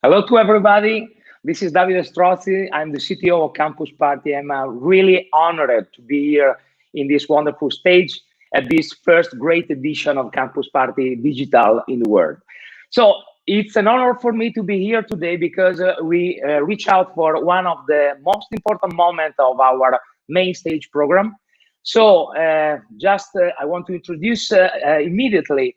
Hello to everybody. This is Davide Strozzi. I'm the CTO of Campus Party. I'm really honored to be here in this wonderful stage at this first great edition of Campus Party Digital in the world. So it's an honor for me to be here today because we reach out for one of the most important moments of our main stage program. So I want to introduce immediately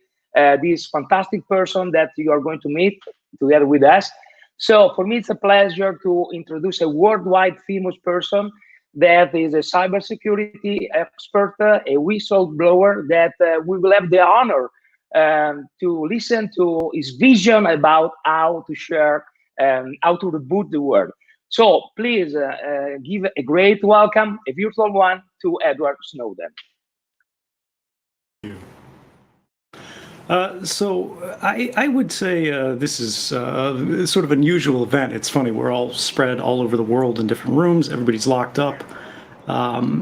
this fantastic person that you are going to meet together with us. So for me, it's a pleasure to introduce a worldwide famous person that is a cybersecurity expert, a whistleblower that we will have the honor to listen to his vision about how to share, how to reboot the world. So please give a great welcome, a virtual one, to Edward Snowden. I would say this is sort of an unusual event. It's funny, we're all spread all over the world in different rooms. Everybody's locked up. But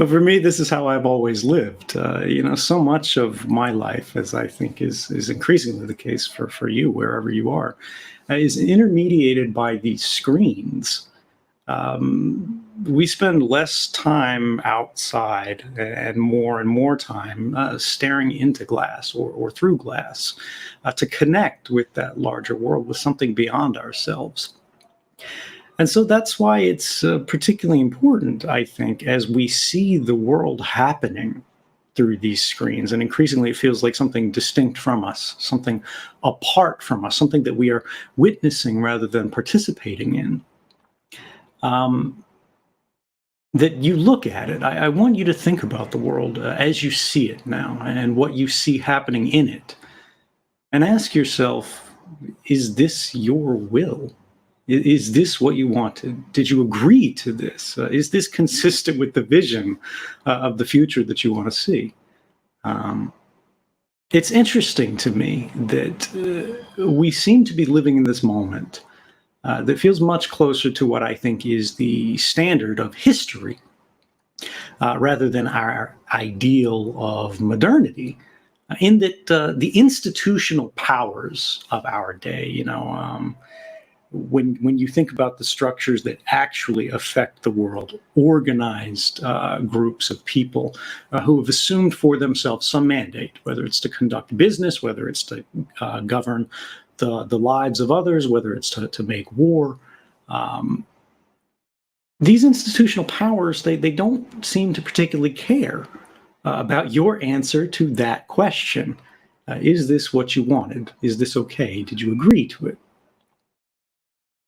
for me, this is how I've always lived. So much of my life, as I think is increasingly the case for you, wherever you are, is intermediated by these screens. We spend less time outside and more time staring into glass or through glass to connect with that larger world, with something beyond ourselves. And so that's why it's particularly important, I think, as we see the world happening through these screens. And increasingly, it feels like something distinct from us, something apart from us, something that we are witnessing rather than participating in. That you look at it. I want you to think about the world as you see it now and what you see happening in it. And ask yourself, is this your will? Is this what you wanted? Did you agree to this? Is this consistent with the vision of the future that you want to see? It's interesting to me that we seem to be living in this moment that feels much closer to what I think is the standard of history, rather than our ideal of modernity, in that the institutional powers of our day, when you think about the structures that actually affect the world, organized groups of people who have assumed for themselves some mandate, whether it's to conduct business, whether it's to govern the lives of others, whether it's to make war. These institutional powers, they don't seem to particularly care about your answer to that question. Is this what you wanted? Is this okay? Did you agree to it?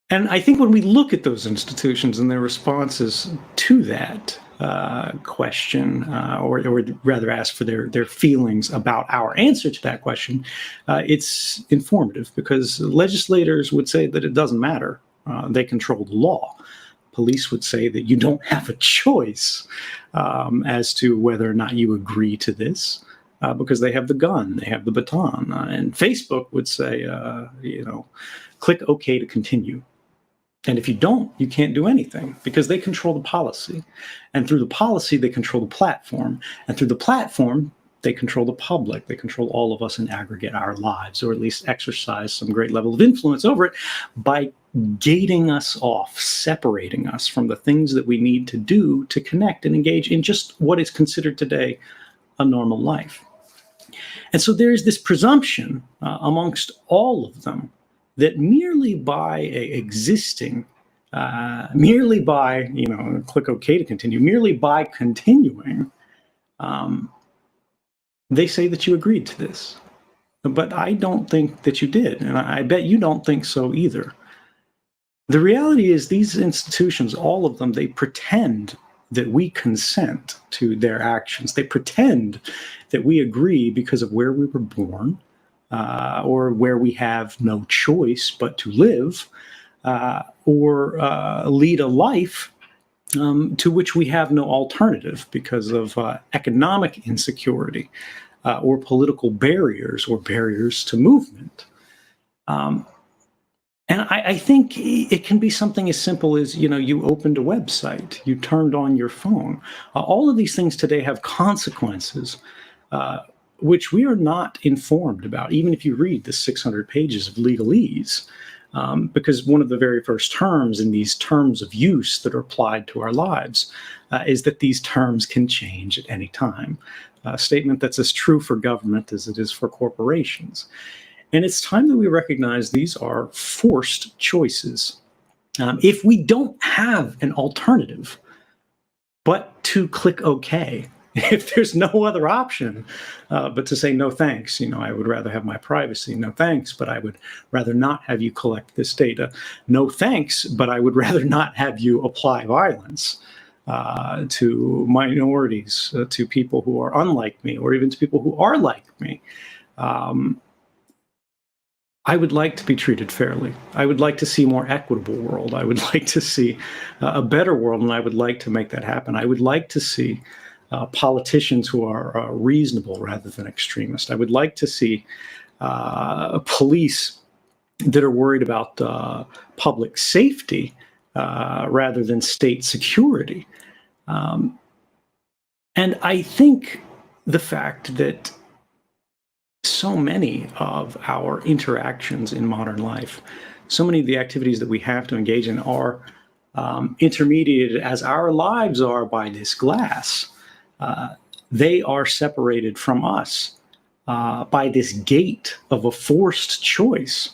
And I think when we look at those institutions and their responses to that question, or rather ask for their feelings about our answer to that question, it's informative, because legislators would say that it doesn't matter. They control the law. Police would say that you don't have a choice as to whether or not you agree to this, because they have the gun, they have the baton. And Facebook would say, click OK to continue. And if you don't, you can't do anything, because they control the policy. And through the policy, they control the platform. And through the platform, they control the public. They control all of us and aggregate our lives, or at least exercise some great level of influence over it by gating us off, separating us from the things that we need to do to connect and engage in just what is considered today a normal life. And so there is this presumption amongst all of them that merely by existing, merely by, click OK to continue, merely by continuing, they say that you agreed to this. But I don't think that you did, and I bet you don't think so either. The reality is these institutions, all of them, they pretend that we consent to their actions. They pretend that we agree because of where we were born, or where we have no choice but to live, or lead a life to which we have no alternative because of economic insecurity, or political barriers, or barriers to movement. And I think it can be something as simple as, you opened a website, you turned on your phone. All of these things today have consequences which we are not informed about, even if you read the 600 pages of legalese, because one of the very first terms in these terms of use that are applied to our lives is that these terms can change at any time. A statement that's as true for government as it is for corporations. And it's time that we recognize these are forced choices. If we don't have an alternative but to click OK, if there's no other option but to say no thanks, I would rather have my privacy, no thanks, but I would rather not have you collect this data, no thanks, but I would rather not have you apply violence to minorities, to people who are unlike me, or even to people who are like me. I would like to be treated fairly. I would like to see a more equitable world. I would like to see a better world, and I would like to make that happen. I would like to see politicians who are reasonable rather than extremist. I would like to see police that are worried about public safety rather than state security. And I think the fact that so many of our interactions in modern life, so many of the activities that we have to engage in are intermediated as our lives are by this glass. They are separated from us by this gate of a forced choice.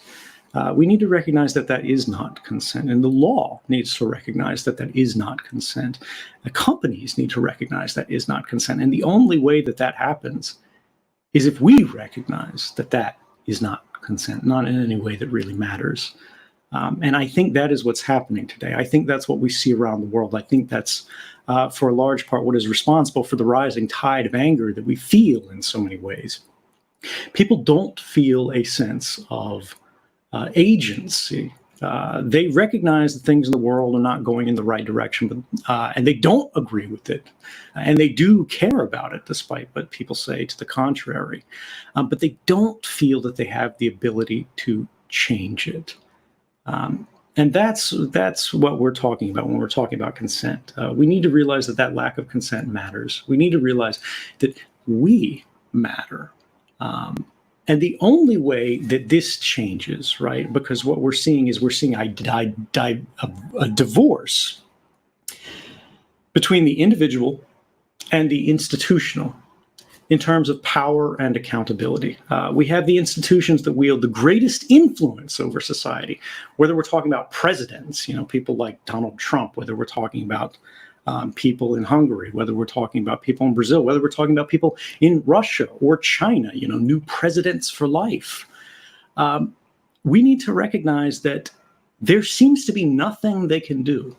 We need to recognize that that is not consent, and the law needs to recognize that that is not consent. The companies need to recognize that is not consent, and the only way that that happens is if we recognize that that is not consent, not in any way that really matters. And I think that is what's happening today. I think that's what we see around the world. I think that's, for a large part, what is responsible for the rising tide of anger that we feel in so many ways. People don't feel a sense of agency. They recognize that things in the world are not going in the right direction, but, and they don't agree with it. And they do care about it, despite what people say to the contrary. But they don't feel that they have the ability to change it. And that's what we're talking about when we're talking about consent. We need to realize that that lack of consent matters. We need to realize that we matter. And the only way that this changes, right, because what we're seeing is a divorce between the individual and the institutional in terms of power and accountability. We have the institutions that wield the greatest influence over society, whether we're talking about presidents, people like Donald Trump, whether we're talking about people in Hungary, whether we're talking about people in Brazil, whether we're talking about people in Russia or China, new presidents for life. We need to recognize that there seems to be nothing they can do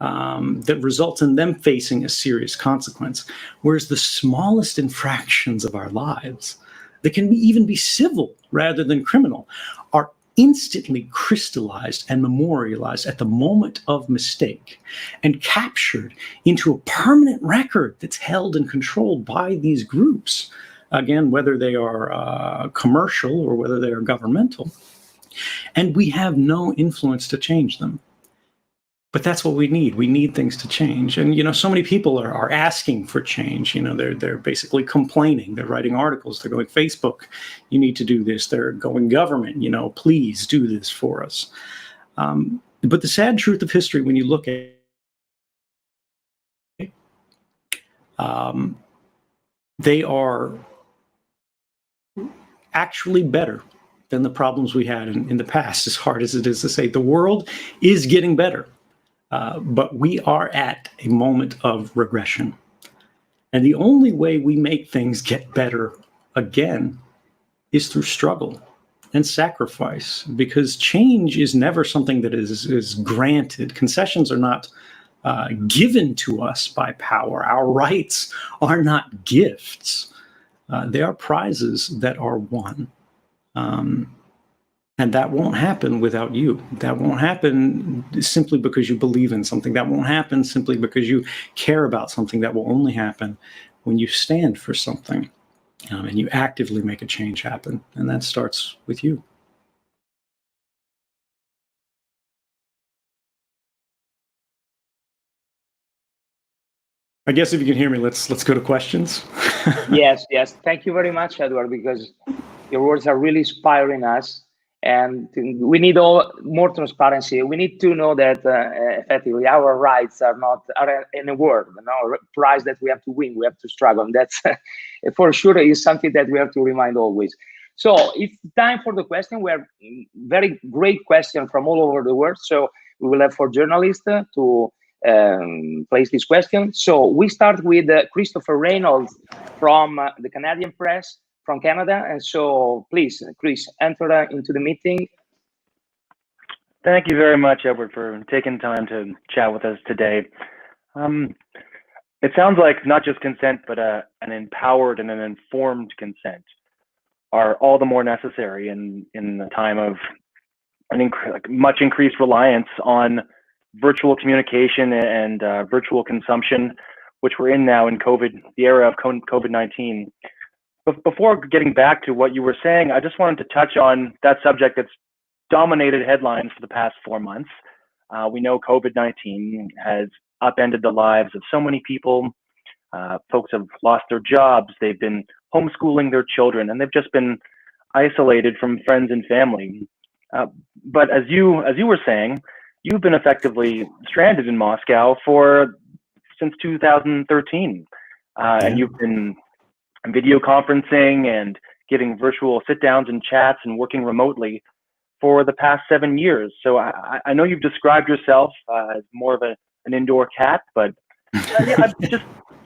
that results in them facing a serious consequence, whereas the smallest infractions of our lives, that can even be civil rather than criminal, are instantly crystallized and memorialized at the moment of mistake and captured into a permanent record that's held and controlled by these groups, again, whether they are commercial or whether they are governmental. And we have no influence to change them. But that's what we need. We need things to change. And, so many people are asking for change. They're basically complaining. They're writing articles. They're going, Facebook, you need to do this. They're going, government, please do this for us. But the sad truth of history, when you look at it, they are actually better than the problems we had in the past, as hard as it is to say. The world is getting better. But we are at a moment of regression. And the only way we make things get better again is through struggle and sacrifice, because change is never something that is granted. Concessions are not given to us by power. Our rights are not gifts. They are prizes that are won. And that won't happen without you. That won't happen simply because you believe in something. That won't happen simply because you care about something. That will only happen when you stand for something and you actively make a change happen. And that starts with you. I guess if you can hear me, let's go to questions. Yes. Thank you very much, Edward, because your words are really inspiring us. And we need more transparency. We need to know that effectively our rights are in a word, prize that we have to win. We have to struggle. And that's for sure is something that we have to remind always. So it's time for the question. We have very great question from all over the world. So we will have for journalists to place this question. So we start with Christopher Reynolds from the Canadian Press from Canada. And so please, Chris, enter into the meeting. Thank you very much, Edward, for taking time to chat with us today. It sounds like not just consent, but an empowered and an informed consent are all the more necessary in the time of much increased reliance on virtual communication and virtual consumption, which we're in now in the era of COVID-19. But before getting back to what you were saying, I just wanted to touch on that subject that's dominated headlines for the past 4 months. We know COVID-19 has upended the lives of so many people. Folks have lost their jobs. They've been homeschooling their children, and they've just been isolated from friends and family. But as you were saying, you've been effectively stranded in Moscow since 2013, and you've been video conferencing and giving virtual sit-downs and chats and working remotely for the past 7 years. So I know you've described yourself as more of an indoor cat, but yeah,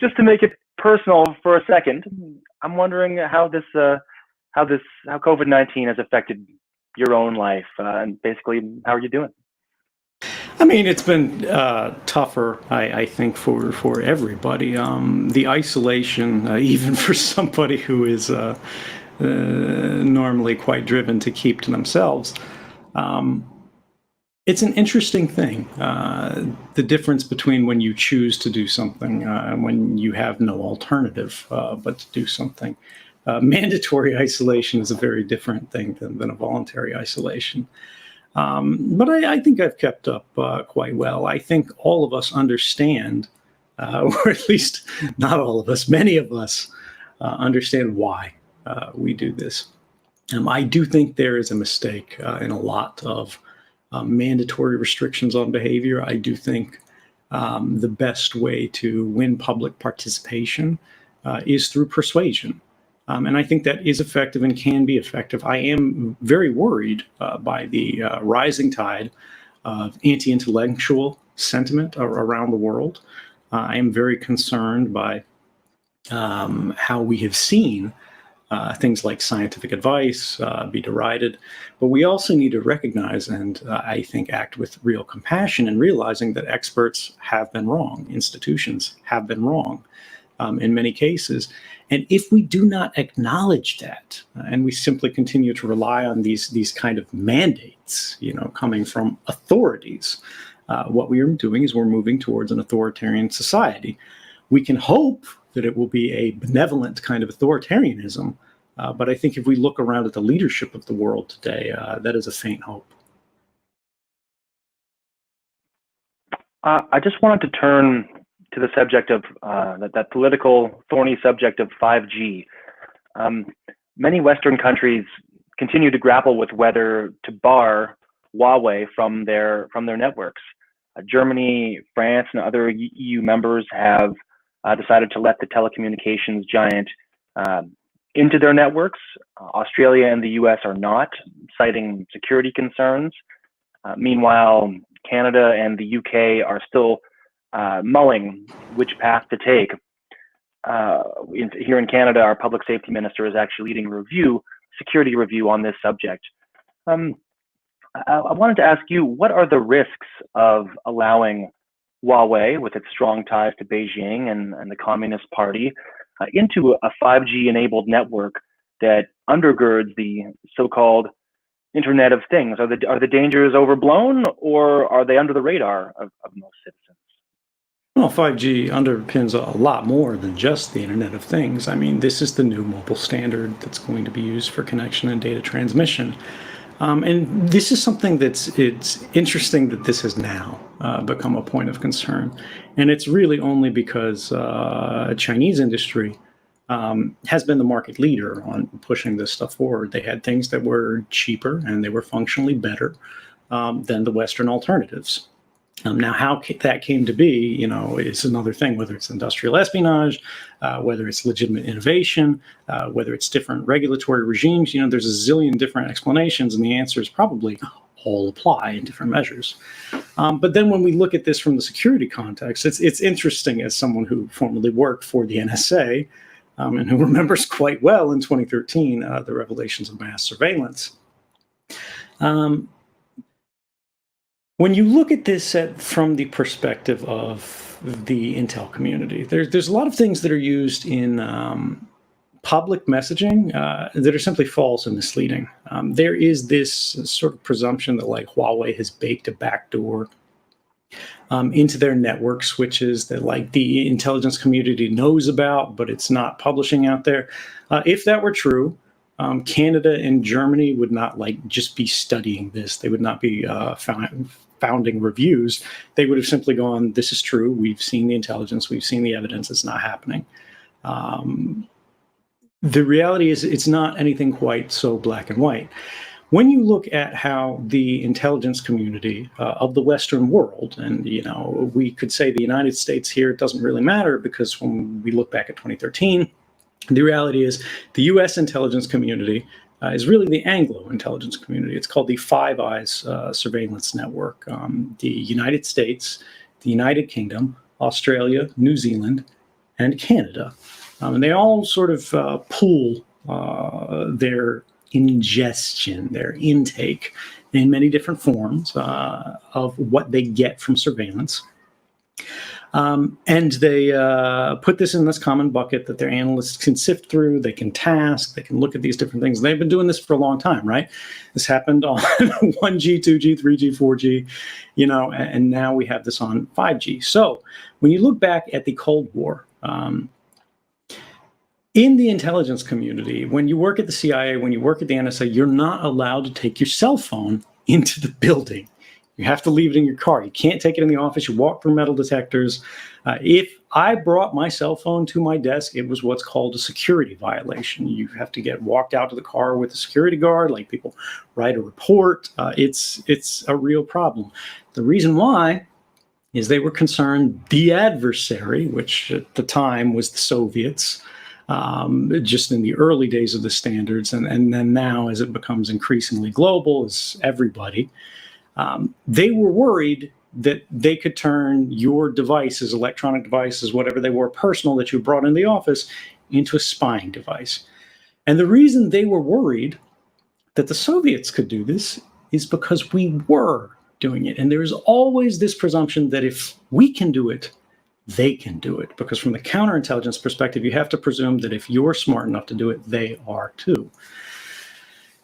just to make it personal for a second, I'm wondering how COVID-19 has affected your own life, and basically how are you doing? I mean, it's been tougher, I think, for everybody. The isolation, even for somebody who is normally quite driven to keep to themselves, it's an interesting thing. The difference between when you choose to do something and when you have no alternative but to do something. Mandatory isolation is a very different thing than a voluntary isolation. But I think I've kept up quite well. I think all of us understand, or at least not all of us, many of us understand why we do this. I do think there is a mistake in a lot of mandatory restrictions on behavior. I do think the best way to win public participation is through persuasion. And I think that is effective and can be effective. I am very worried by the rising tide of anti-intellectual sentiment around the world. I am very concerned by how we have seen things like scientific advice be derided. But we also need to recognize and I think act with real compassion in realizing that experts have been wrong. Institutions have been wrong in many cases. And if we do not acknowledge that, and we simply continue to rely on these kind of mandates, coming from authorities, what we are doing is we're moving towards an authoritarian society. We can hope that it will be a benevolent kind of authoritarianism, but I think if we look around at the leadership of the world today, that is a faint hope. I just wanted to turn to the subject of that political, thorny subject of 5G. Many Western countries continue to grapple with whether to bar Huawei from their networks. Germany, France, and other EU members have decided to let the telecommunications giant into their networks. Australia and the US are not, citing security concerns. Meanwhile, Canada and the UK are still mulling which path to take. Here in Canada, our public safety minister is actually leading a security review on this subject. I wanted to ask you, what are the risks of allowing Huawei, with its strong ties to Beijing and the Communist Party, into a 5G-enabled network that undergirds the so-called Internet of Things? Are the dangers overblown, or are they under the radar of most citizens? Well, 5G underpins a lot more than just the Internet of Things. I mean, this is the new mobile standard that's going to be used for connection and data transmission. And this is something it's interesting that this has now become a point of concern. And it's really only because Chinese industry has been the market leader on pushing this stuff forward. They had things that were cheaper and they were functionally better than the Western alternatives. Now, how that came to be, is another thing, whether it's industrial espionage, whether it's legitimate innovation, whether it's different regulatory regimes. There's a zillion different explanations, and the answer is probably all apply in different measures. But then when we look at this from the security context, it's interesting as someone who formerly worked for the NSA and who remembers quite well in 2013 the revelations of mass surveillance. When you look at this from the perspective of the intel community, there's a lot of things that are used in public messaging that are simply false and misleading. There is this sort of presumption that Huawei has baked a backdoor into their network switches that the intelligence community knows about, but it's not publishing out there. If that were true, Canada and Germany would not just be studying this. They would not be founding reviews. They would have simply gone, this is true. We've seen the intelligence. We've seen the evidence. It's not happening. The reality is it's not anything quite so black and white. When you look at how the intelligence community of the Western world, and we could say the United States here, it doesn't really matter, because when we look back at 2013, the reality is the U.S. intelligence community is really the Anglo intelligence community. It's called the Five Eyes Surveillance Network. The United States, the United Kingdom, Australia, New Zealand, and Canada. And they all sort of pool their ingestion, their intake, in many different forms of what they get from surveillance. And they put this in this common bucket that their analysts can sift through, they can task, they can look at these different things. They've been doing this for a long time, right? This happened on 1G, 2G, 3G, 4G, and now we have this on 5G. So when you look back at the Cold War, in the intelligence community, when you work at the CIA, when you work at the NSA, you're not allowed to take your cell phone into the building. You have to leave it in your car. You can't take it in the office. You walk through metal detectors. If I brought my cell phone to my desk, it was what's called a security violation. You have to get walked out to the car with a security guard, people write a report. It's a real problem. The reason why is they were concerned the adversary, which at the time was the Soviets, just in the early days of the standards, and then now as it becomes increasingly global, as everybody, they were worried that they could turn your devices, electronic devices, whatever they were, personal, that you brought in the office, into a spying device. And the reason they were worried that the Soviets could do this is because we were doing it. And there's always this presumption that if we can do it, they can do it. Because from the counterintelligence perspective, you have to presume that if you're smart enough to do it, they are too.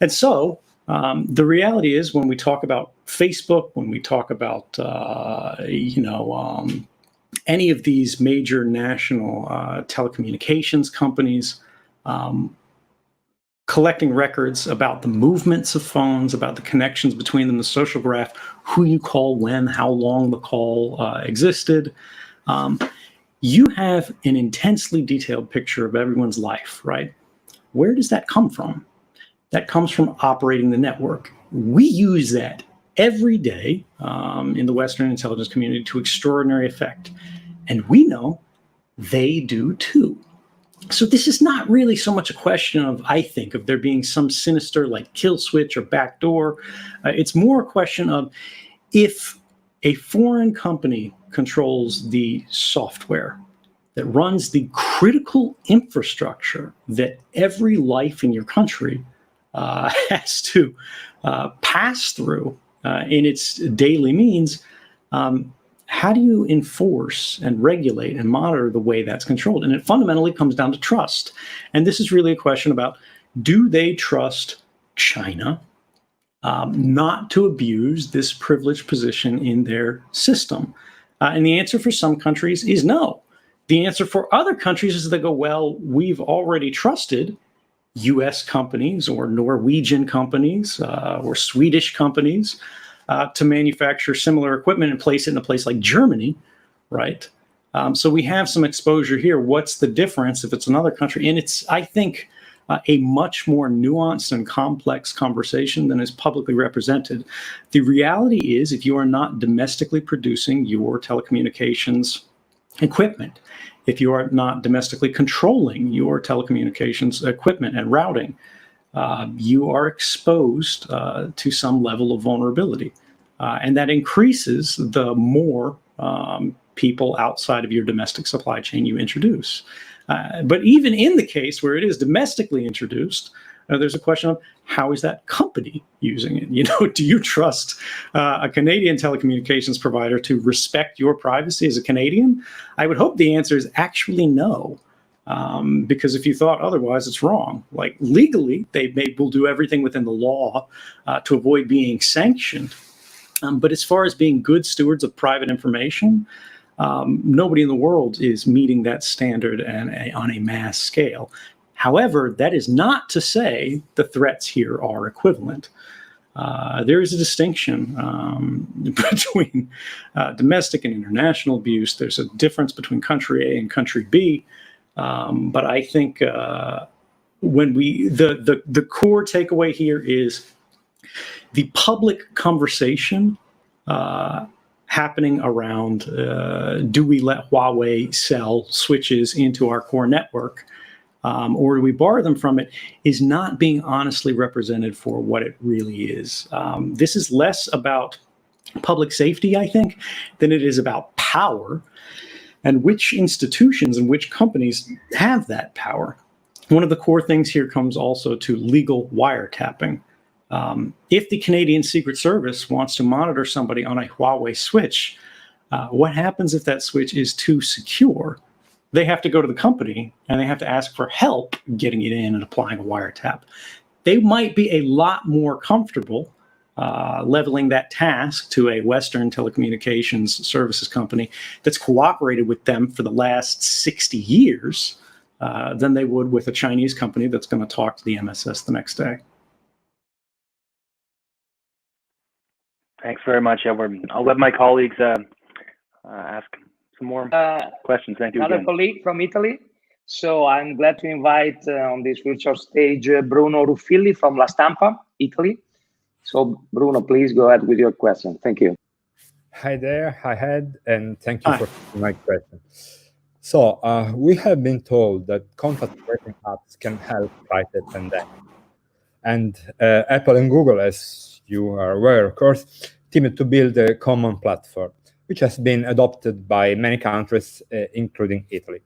And so the reality is, when we talk about Facebook, when we talk about, any of these major national telecommunications companies, collecting records about the movements of phones, about the connections between them, the social graph, who you call when, how long the call existed, you have an intensely detailed picture of everyone's life, right? Where does that come from? That comes from operating the network. We use that every day in the Western intelligence community to extraordinary effect. And we know they do too. So this is not really so much a question of, I think, of there being some sinister kill switch or backdoor. It's more a question of, if a foreign company controls the software that runs the critical infrastructure that every life in your country has to pass through in its daily means, how do you enforce and regulate and monitor the way that's controlled? And it fundamentally comes down to trust. And this is really a question about, do they trust China not to abuse this privileged position in their system? And the answer for some countries is no. The answer for other countries is they go, well, we've already trusted US companies or Norwegian companies or Swedish companies to manufacture similar equipment and place it in a place like Germany, right? So we have some exposure here. What's the difference if it's another country? And it's, I think, a much more nuanced and complex conversation than is publicly represented. The reality is, if you are not domestically producing your telecommunications equipment, if you are not domestically controlling your telecommunications equipment and routing, you are exposed to some level of vulnerability. And that increases the more people outside of your domestic supply chain you introduce. But even in the case where it is domestically introduced, there's a question of how is that company using it? You know, do you trust a Canadian telecommunications provider to respect your privacy as a Canadian? I would hope the answer is actually no. Because if you thought otherwise, it's wrong. Like legally, they will do everything within the law to avoid being sanctioned. But as far as being good stewards of private information, nobody in the world is meeting that standard on a mass scale. However, that is not to say the threats here are equivalent. There is a distinction between domestic and international abuse. There's a difference between country A and country B. But I think when the core takeaway here is the public conversation happening around do we let Huawei sell switches into our core network or do we borrow them from it is not being honestly represented for what it really is. This is less about public safety, I think, than it is about power and which institutions and which companies have that power. One of the core things here comes also to legal wiretapping. If the Canadian Secret Service wants to monitor somebody on a Huawei switch, what happens if that switch is too secure? They have to go to the company and they have to ask for help getting it in and applying a wiretap. They might be a lot more comfortable leveling that task to a Western telecommunications services company that's cooperated with them for the last 60 years than they would with a Chinese company that's going to talk to the MSS the next day. Thanks very much, Edward. I'll let my colleagues ask some more questions. Thank you another again. Colleague from Italy. So I'm glad to invite on this virtual stage Bruno Ruffilli from La Stampa, Italy. So Bruno, please go ahead with your question. Thank you. Hi there, hi Ed, and thank you for my question. So we have been told that contact tracing apps can help fight the pandemic. And Apple and Google, as you are aware, of course, teamed to build a common platform, which has been adopted by many countries, including Italy.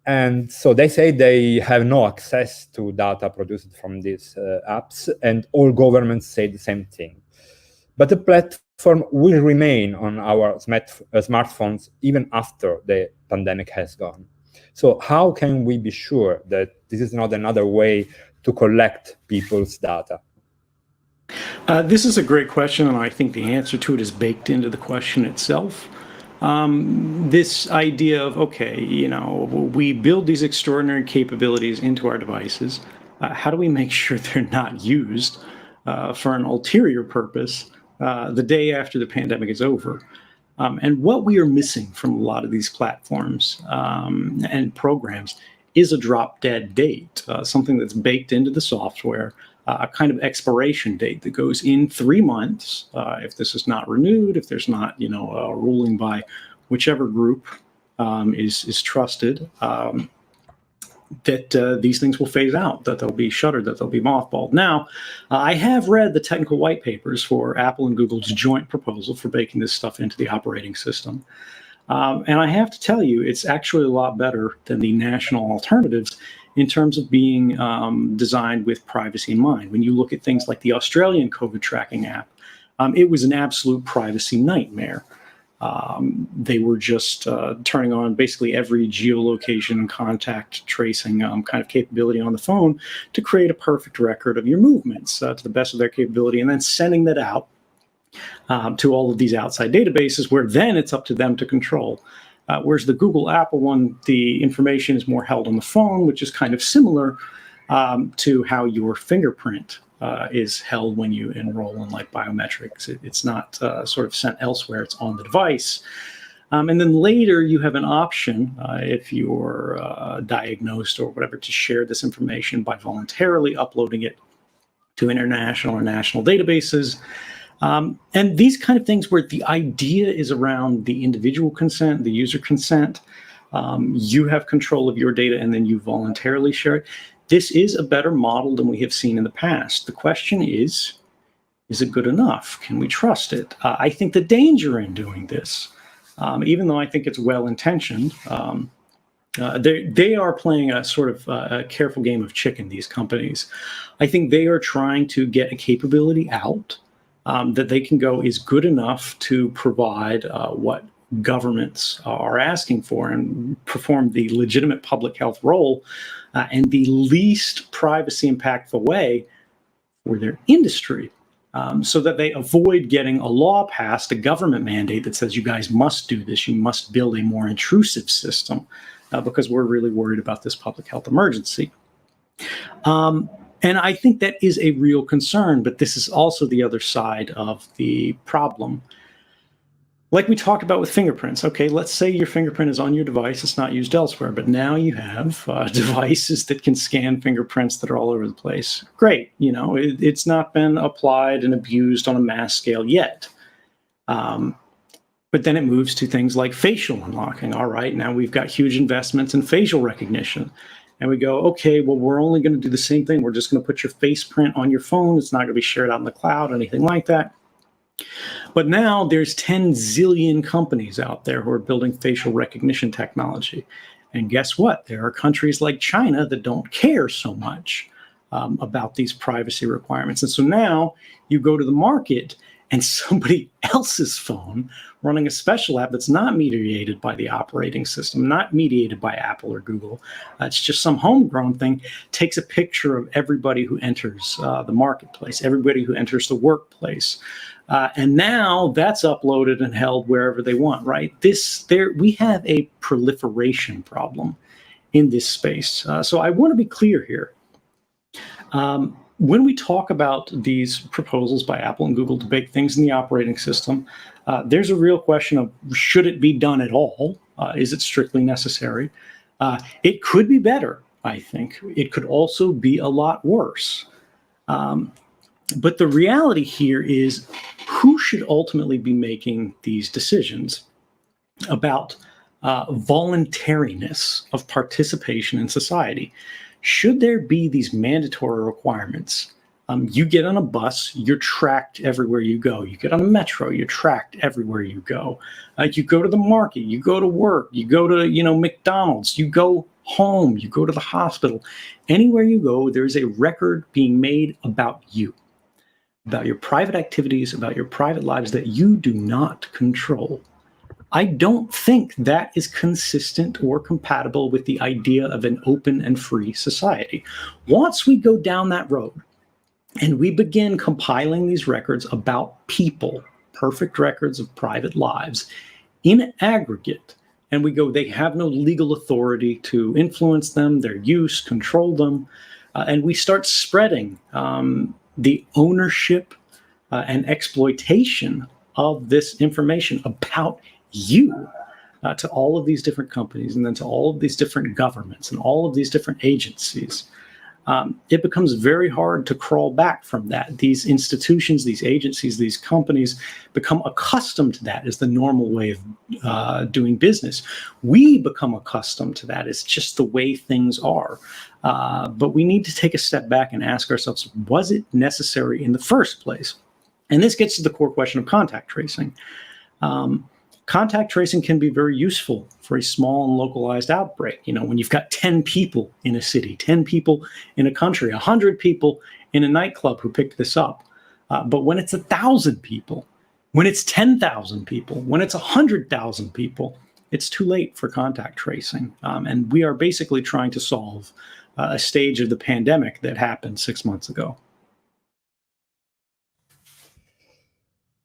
And so they say they have no access to data produced from these apps, and all governments say the same thing. But the platform will remain on our smartphones even after the pandemic has gone. So how can we be sure that this is not another way to collect people's data? This is a great question, and I think the answer to it is baked into the question itself. This idea of, okay, you know, we build these extraordinary capabilities into our devices. How do we make sure they're not used for an ulterior purpose the day after the pandemic is over? And what we are missing from a lot of these platforms and programs is a drop-dead date, something that's baked into the software, a kind of expiration date that goes in 3 months. If this is not renewed, if there's not, you know, a ruling by whichever group is trusted, that these things will phase out, that they'll be shuttered, that they'll be mothballed. Now, I have read the technical white papers for Apple and Google's joint proposal for baking this stuff into the operating system. And I have to tell you, it's actually a lot better than the national alternatives in terms of being designed with privacy in mind. When you look at things like the Australian COVID tracking app, it was an absolute privacy nightmare. They were just turning on basically every geolocation contact tracing kind of capability on the phone to create a perfect record of your movements to the best of their capability, and then sending that out to all of these outside databases where then it's up to them to control. Whereas the Google Apple one, the information is more held on the phone, which is kind of similar, to how your fingerprint is held when you enroll in like biometrics. It's not sort of sent elsewhere, it's on the device. And then later you have an option, if you're diagnosed or whatever, to share this information by voluntarily uploading it to international or national databases. And these kind of things where the idea is around the individual consent, the user consent, you have control of your data and then you voluntarily share it. This is a better model than we have seen in the past. The question is it good enough? Can we trust it? I think the danger in doing this, even though I think it's well-intentioned, they are playing a sort of a careful game of chicken, these companies. I think they are trying to get a capability out that they can go is good enough to provide what governments are asking for and perform the legitimate public health role in the least privacy impactful way for their industry, so that they avoid getting a law passed, a government mandate that says you guys must do this, you must build a more intrusive system because we're really worried about this public health emergency. And I think that is a real concern, but this is also the other side of the problem. Like we talked about with fingerprints. Okay, let's say your fingerprint is on your device, it's not used elsewhere, but now you have devices that can scan fingerprints that are all over the place. Great, you know, it's not been applied and abused on a mass scale yet. But then it moves to things like facial unlocking. All right, now we've got huge investments in facial recognition. And we go, okay, well, we're only going to do the same thing. We're just going to put your face print on your phone. It's not going to be shared out in the cloud, anything like that. But now there's 10 zillion companies out there who are building facial recognition technology. And guess what? There are countries like China that don't care so much about these privacy requirements. And so now you go to the market and somebody else's phone running a special app that's not mediated by the operating system, not mediated by Apple or Google, it's just some homegrown thing, takes a picture of everybody who enters the marketplace, everybody who enters the workplace. And now that's uploaded and held wherever they want, right? We have a proliferation problem in this space. So I want to be clear here. When we talk about these proposals by Apple and Google to bake things in the operating system, there's a real question of, should it be done at all? Is it strictly necessary? It could be better, I think. It could also be a lot worse. But the reality here is, who should ultimately be making these decisions about voluntariness of participation in society? Should there be these mandatory requirements? You get on a bus, you're tracked everywhere you go. You get on a metro, you're tracked everywhere you go. You go to the market, you go to work, you go to McDonald's, you go home, you go to the hospital. Anywhere you go, there's a record being made about you, about your private activities, about your private lives that you do not control. I don't think that is consistent or compatible with the idea of an open and free society. Once we go down that road and we begin compiling these records about people, perfect records of private lives, in aggregate, and we go, they have no legal authority to influence them, their use, control them, and we start spreading the ownership and exploitation of this information about you to all of these different companies and then to all of these different governments and all of these different agencies, it becomes very hard to crawl back from that. These institutions, these agencies, these companies become accustomed to that as the normal way of doing business. We become accustomed to that. It's just the way things are. But we need to take a step back and ask ourselves, was it necessary in the first place? And this gets to the core question of contact tracing. Contact tracing can be very useful for a small and localized outbreak. When you've got 10 people in a city, 10 people in a country, 100 people in a nightclub who picked this up. But when it's 1,000 people, when it's 10,000 people, when it's 100,000 people, it's too late for contact tracing. And we are basically trying to solve a stage of the pandemic that happened 6 months ago.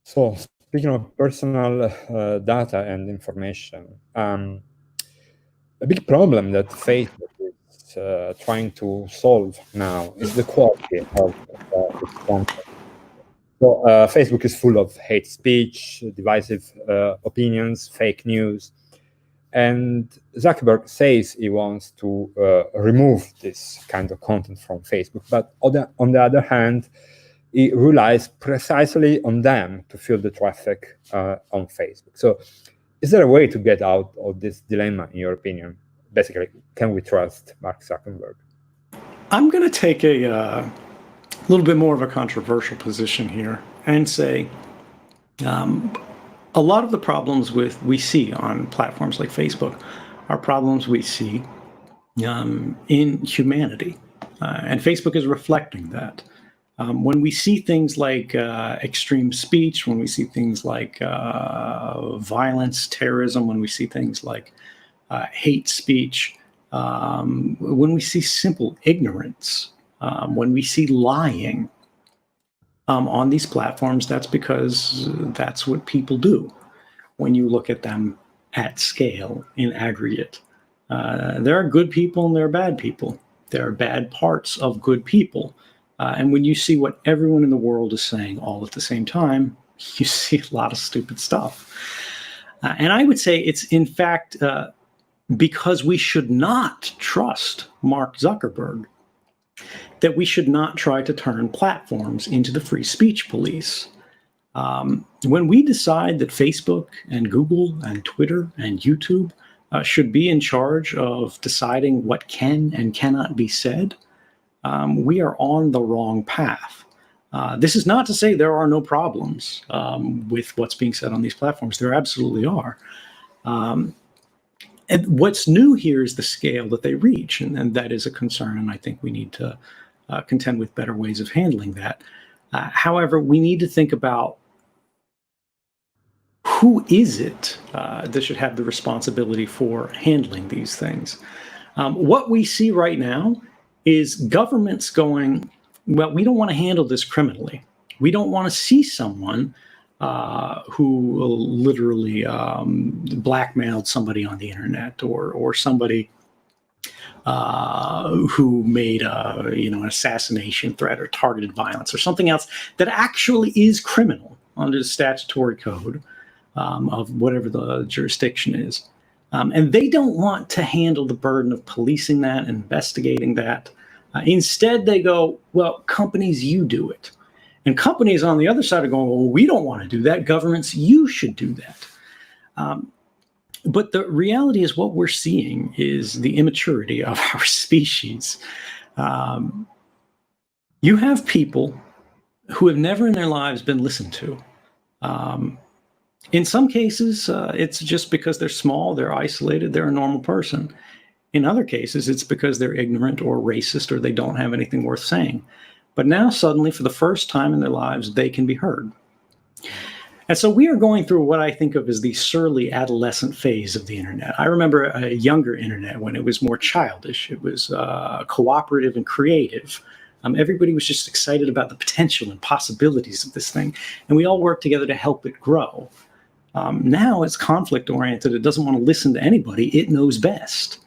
So, speaking of personal data and information, a big problem that faces trying to solve now is the quality of its content. So Facebook is full of hate speech, divisive opinions, fake news. And Zuckerberg says he wants to remove this kind of content from Facebook. But on the other hand, he relies precisely on them to fill the traffic on Facebook. So is there a way to get out of this dilemma, in your opinion? Basically, can we trust Mark Zuckerberg? I'm going to take a little bit more of a controversial position here and say a lot of the problems we see on platforms like Facebook are problems we see in humanity. And Facebook is reflecting that. When we see things like extreme speech, when we see things like violence, terrorism, when we see things like hate speech, when we see simple ignorance, when we see lying on these platforms, that's because that's what people do when you look at them at scale in aggregate. There are good people and there are bad people. There are bad parts of good people. And when you see what everyone in the world is saying all at the same time, you see a lot of stupid stuff. And I would say it's, in fact, because we should not trust Mark Zuckerberg, that we should not try to turn platforms into the free speech police. When we decide that Facebook and Google and Twitter and YouTube should be in charge of deciding what can and cannot be said, we are on the wrong path. This is not to say there are no problems with what's being said on these platforms. There absolutely are. And what's new here is the scale that they reach, and that is a concern, and I think we need to contend with better ways of handling that. However, we need to think about who is it that should have the responsibility for handling these things. What we see right now is governments going, well, we don't want to handle this criminally. We don't want to see someone who literally blackmailed somebody on the internet, or somebody who made an assassination threat or targeted violence or something else that actually is criminal under the statutory code of whatever the jurisdiction is. And they don't want to handle the burden of policing that, investigating that. Instead, they go, well, companies, you do it. And companies on the other side are going, well, we don't want to do that. Governments, you should do that. But the reality is what we're seeing is the immaturity of our species. You have people who have never in their lives been listened to. In some cases, it's just because they're small, they're isolated, they're a normal person. In other cases, it's because they're ignorant or racist or they don't have anything worth saying. But now suddenly, for the first time in their lives, they can be heard. And so we are going through what I think of as the surly adolescent phase of the internet. I remember a younger internet when it was more childish. It was cooperative and creative. Everybody was just excited about the potential and possibilities of this thing. And we all worked together to help it grow. Now it's conflict-oriented. It doesn't want to listen to anybody. It knows best.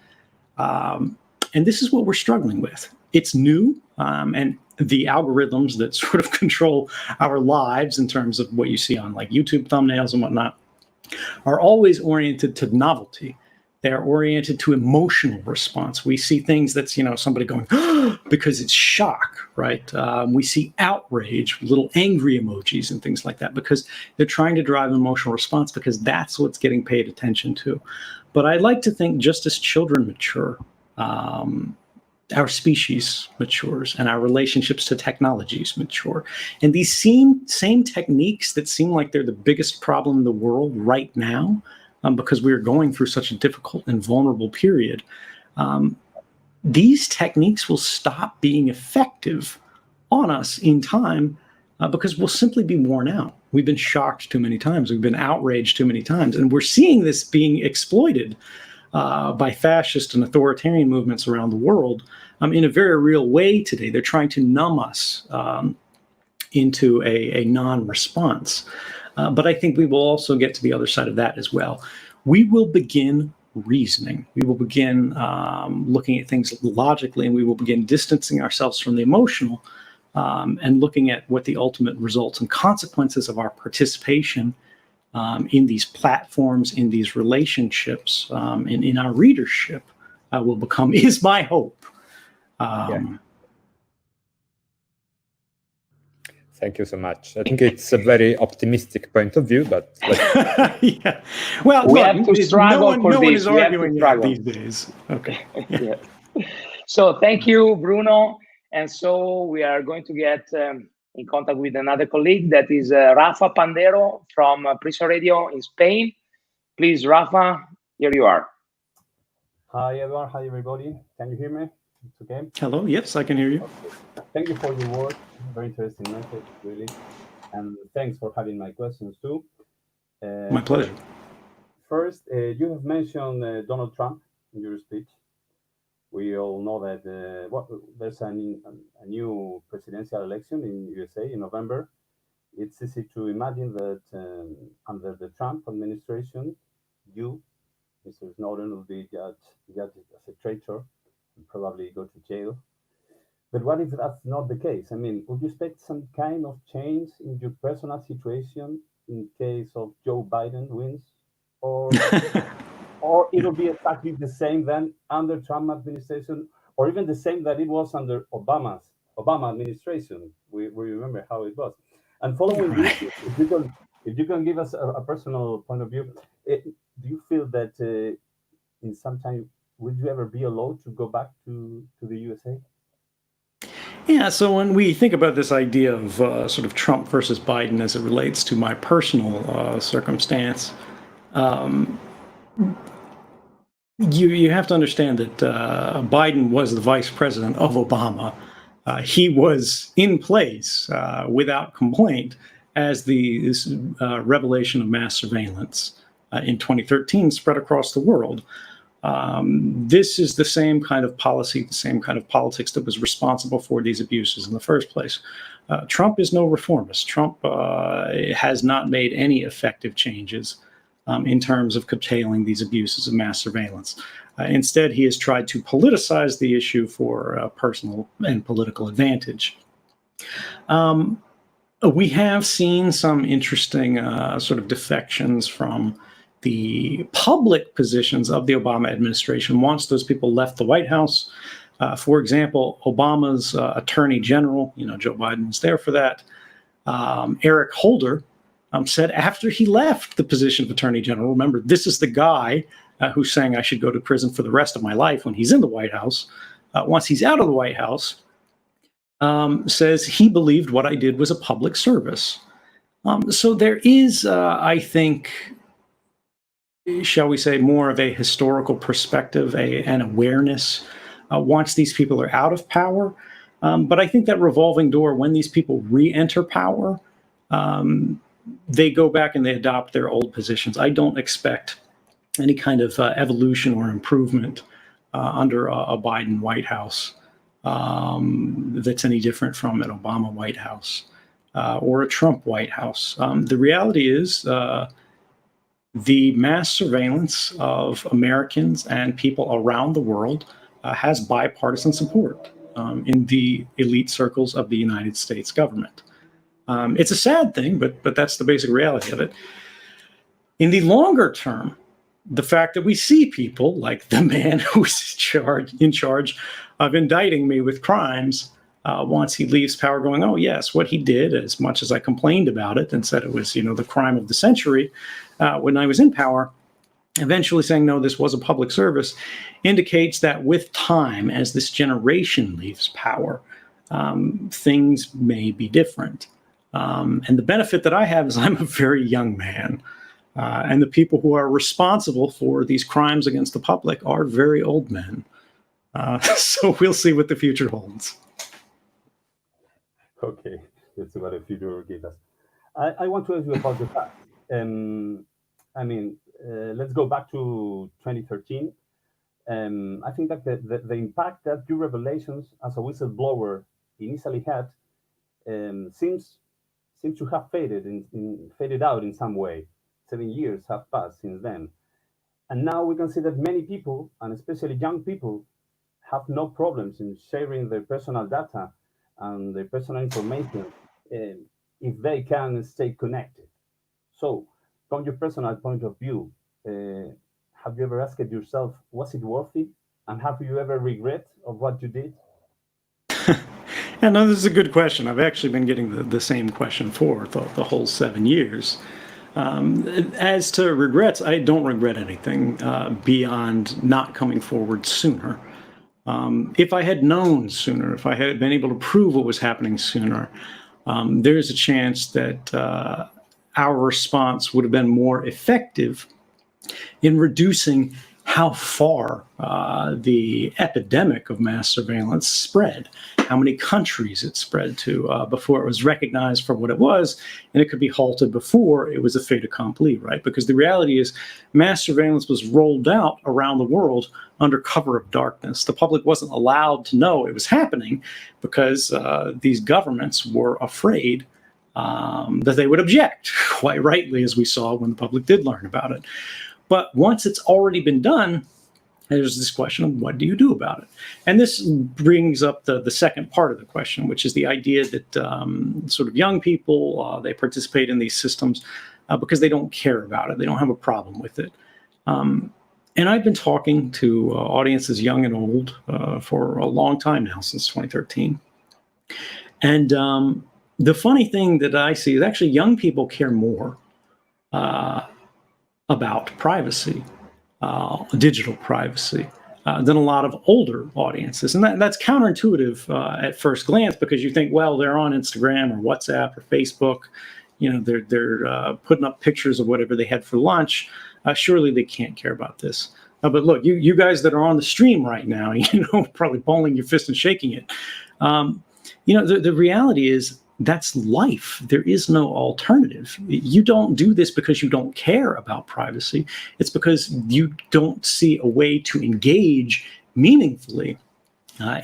And this is what we're struggling with. It's new, and the algorithms that sort of control our lives in terms of what you see on like YouTube thumbnails and whatnot are always oriented to novelty. They're oriented to emotional response. We see things that's, somebody going, because it's shock, right? We see outrage, little angry emojis and things like that, because they're trying to drive emotional response because that's what's getting paid attention to. But I like to think just as children mature, our species matures and our relationships to technologies mature. And these same techniques that seem like they're the biggest problem in the world right now, because we are going through such a difficult and vulnerable period, these techniques will stop being effective on us in time because we'll simply be worn out. We've been shocked too many times. We've been outraged too many times. And we're seeing this being exploited by fascist and authoritarian movements around the world in a very real way today. They're trying to numb us into a non-response. But I think we will also get to the other side of that as well. We will begin reasoning. We will begin looking at things logically, and we will begin distancing ourselves from the emotional and looking at what the ultimate results and consequences of our participation in these platforms, in these relationships, and in our readership will become, is my hope. Thank you so much. I think it's a very optimistic point of view, but yeah. Well, we have to struggle no one is we have arguing to that struggle these days. Okay. Yeah. So thank you, Bruno. And so we are going to get in contact with another colleague, that is Rafa Pandero from Prisa Radio in Spain. Please, Rafa, here you are. Hi, Edward. Hi, everybody. Can you hear me? It's okay. Hello. Yes, I can hear you. Okay. Thank you for your work. Very interesting message, really. And thanks for having my questions too. My pleasure. First, you have mentioned Donald Trump in your speech. We all know that there's a new presidential election in USA in November. It's easy to imagine that under the Trump administration, you, Mr. Snowden, will be judged as a traitor and probably go to jail. But what if that's not the case? I mean, would you expect some kind of change in your personal situation in case of Joe Biden wins? Or it'll be exactly the same then under Trump administration, or even the same that it was under Obama administration. We remember how it was. And following this, if you can give us a personal point of view, do you feel that in some time would you ever be allowed to go back to the USA? Yeah, so when we think about this idea of sort of Trump versus Biden as it relates to my personal circumstance, you have to understand that Biden was the vice president of Obama. He was in place without complaint as this revelation of mass surveillance in 2013 spread across the world. This is the same kind of policy, the same kind of politics that was responsible for these abuses in the first place. Trump is no reformist. Trump has not made any effective changes in terms of curtailing these abuses of mass surveillance. Instead, he has tried to politicize the issue for personal and political advantage. We have seen some interesting sort of defections from the public positions of the Obama administration once those people left the White House. For example, Obama's attorney general, Joe Biden was there for that, Eric Holder, said after he left the position of attorney general, remember, this is the guy who's saying I should go to prison for the rest of my life when he's in the White House. Once he's out of the White House, says he believed what I did was a public service. So there is, I think, shall we say, more of a historical perspective, an awareness once these people are out of power. But I think that revolving door, when these people re-enter power, they go back and they adopt their old positions. I don't expect any kind of evolution or improvement under a Biden White House that's any different from an Obama White House or a Trump White House. The reality is the mass surveillance of Americans and people around the world has bipartisan support in the elite circles of the United States government. It's a sad thing, but that's the basic reality of it. In the longer term, the fact that we see people like the man who's in charge of indicting me with crimes once he leaves power going, oh, yes, what he did, as much as I complained about it and said it was, the crime of the century when I was in power, eventually saying, no, this was a public service, indicates that with time, as this generation leaves power, things may be different. And the benefit that I have is I'm a very young man. And the people who are responsible for these crimes against the public are very old men. So we'll see what the future holds. Okay, let's see what the future will give us. I want to ask you about the past. Let's go back to 2013. I think that the impact that your revelations as a whistleblower initially had seems to have faded out in some way. 7 years have passed since then. And now we can see that many people, and especially young people, have no problems in sharing their personal data and their personal information if they can stay connected. So, from your personal point of view, have you ever asked yourself, was it worth it? And have you ever regret of what you did? And no, this is a good question. I've actually been getting the same question for the whole 7 years. As to regrets, I don't regret anything beyond not coming forward sooner. If I had known sooner, if I had been able to prove what was happening sooner, there's a chance that our response would have been more effective in reducing how far the epidemic of mass surveillance spread, how many countries it spread to before it was recognized for what it was, and it could be halted before it was a fait accompli, right? Because the reality is mass surveillance was rolled out around the world under cover of darkness. The public wasn't allowed to know it was happening because these governments were afraid that they would object, quite rightly, as we saw when the public did learn about it. But once it's already been done, there's this question of what do you do about it? And this brings up the second part of the question, which is the idea that sort of young people, they participate in these systems because they don't care about it. They don't have a problem with it. And I've been talking to audiences young and old for a long time now, since 2013. And the funny thing that I see is actually young people care more about privacy, digital privacy, than a lot of older audiences. And that's counterintuitive at first glance, because you think, well, they're on Instagram or WhatsApp or Facebook, you know, they're putting up pictures of whatever they had for lunch. Surely they can't care about this. But look, you guys that are on the stream right now, you know, probably balling your fist and shaking it. You know, the reality is, that's life. There is no alternative. You don't do this because you don't care about privacy. It's because you don't see a way to engage meaningfully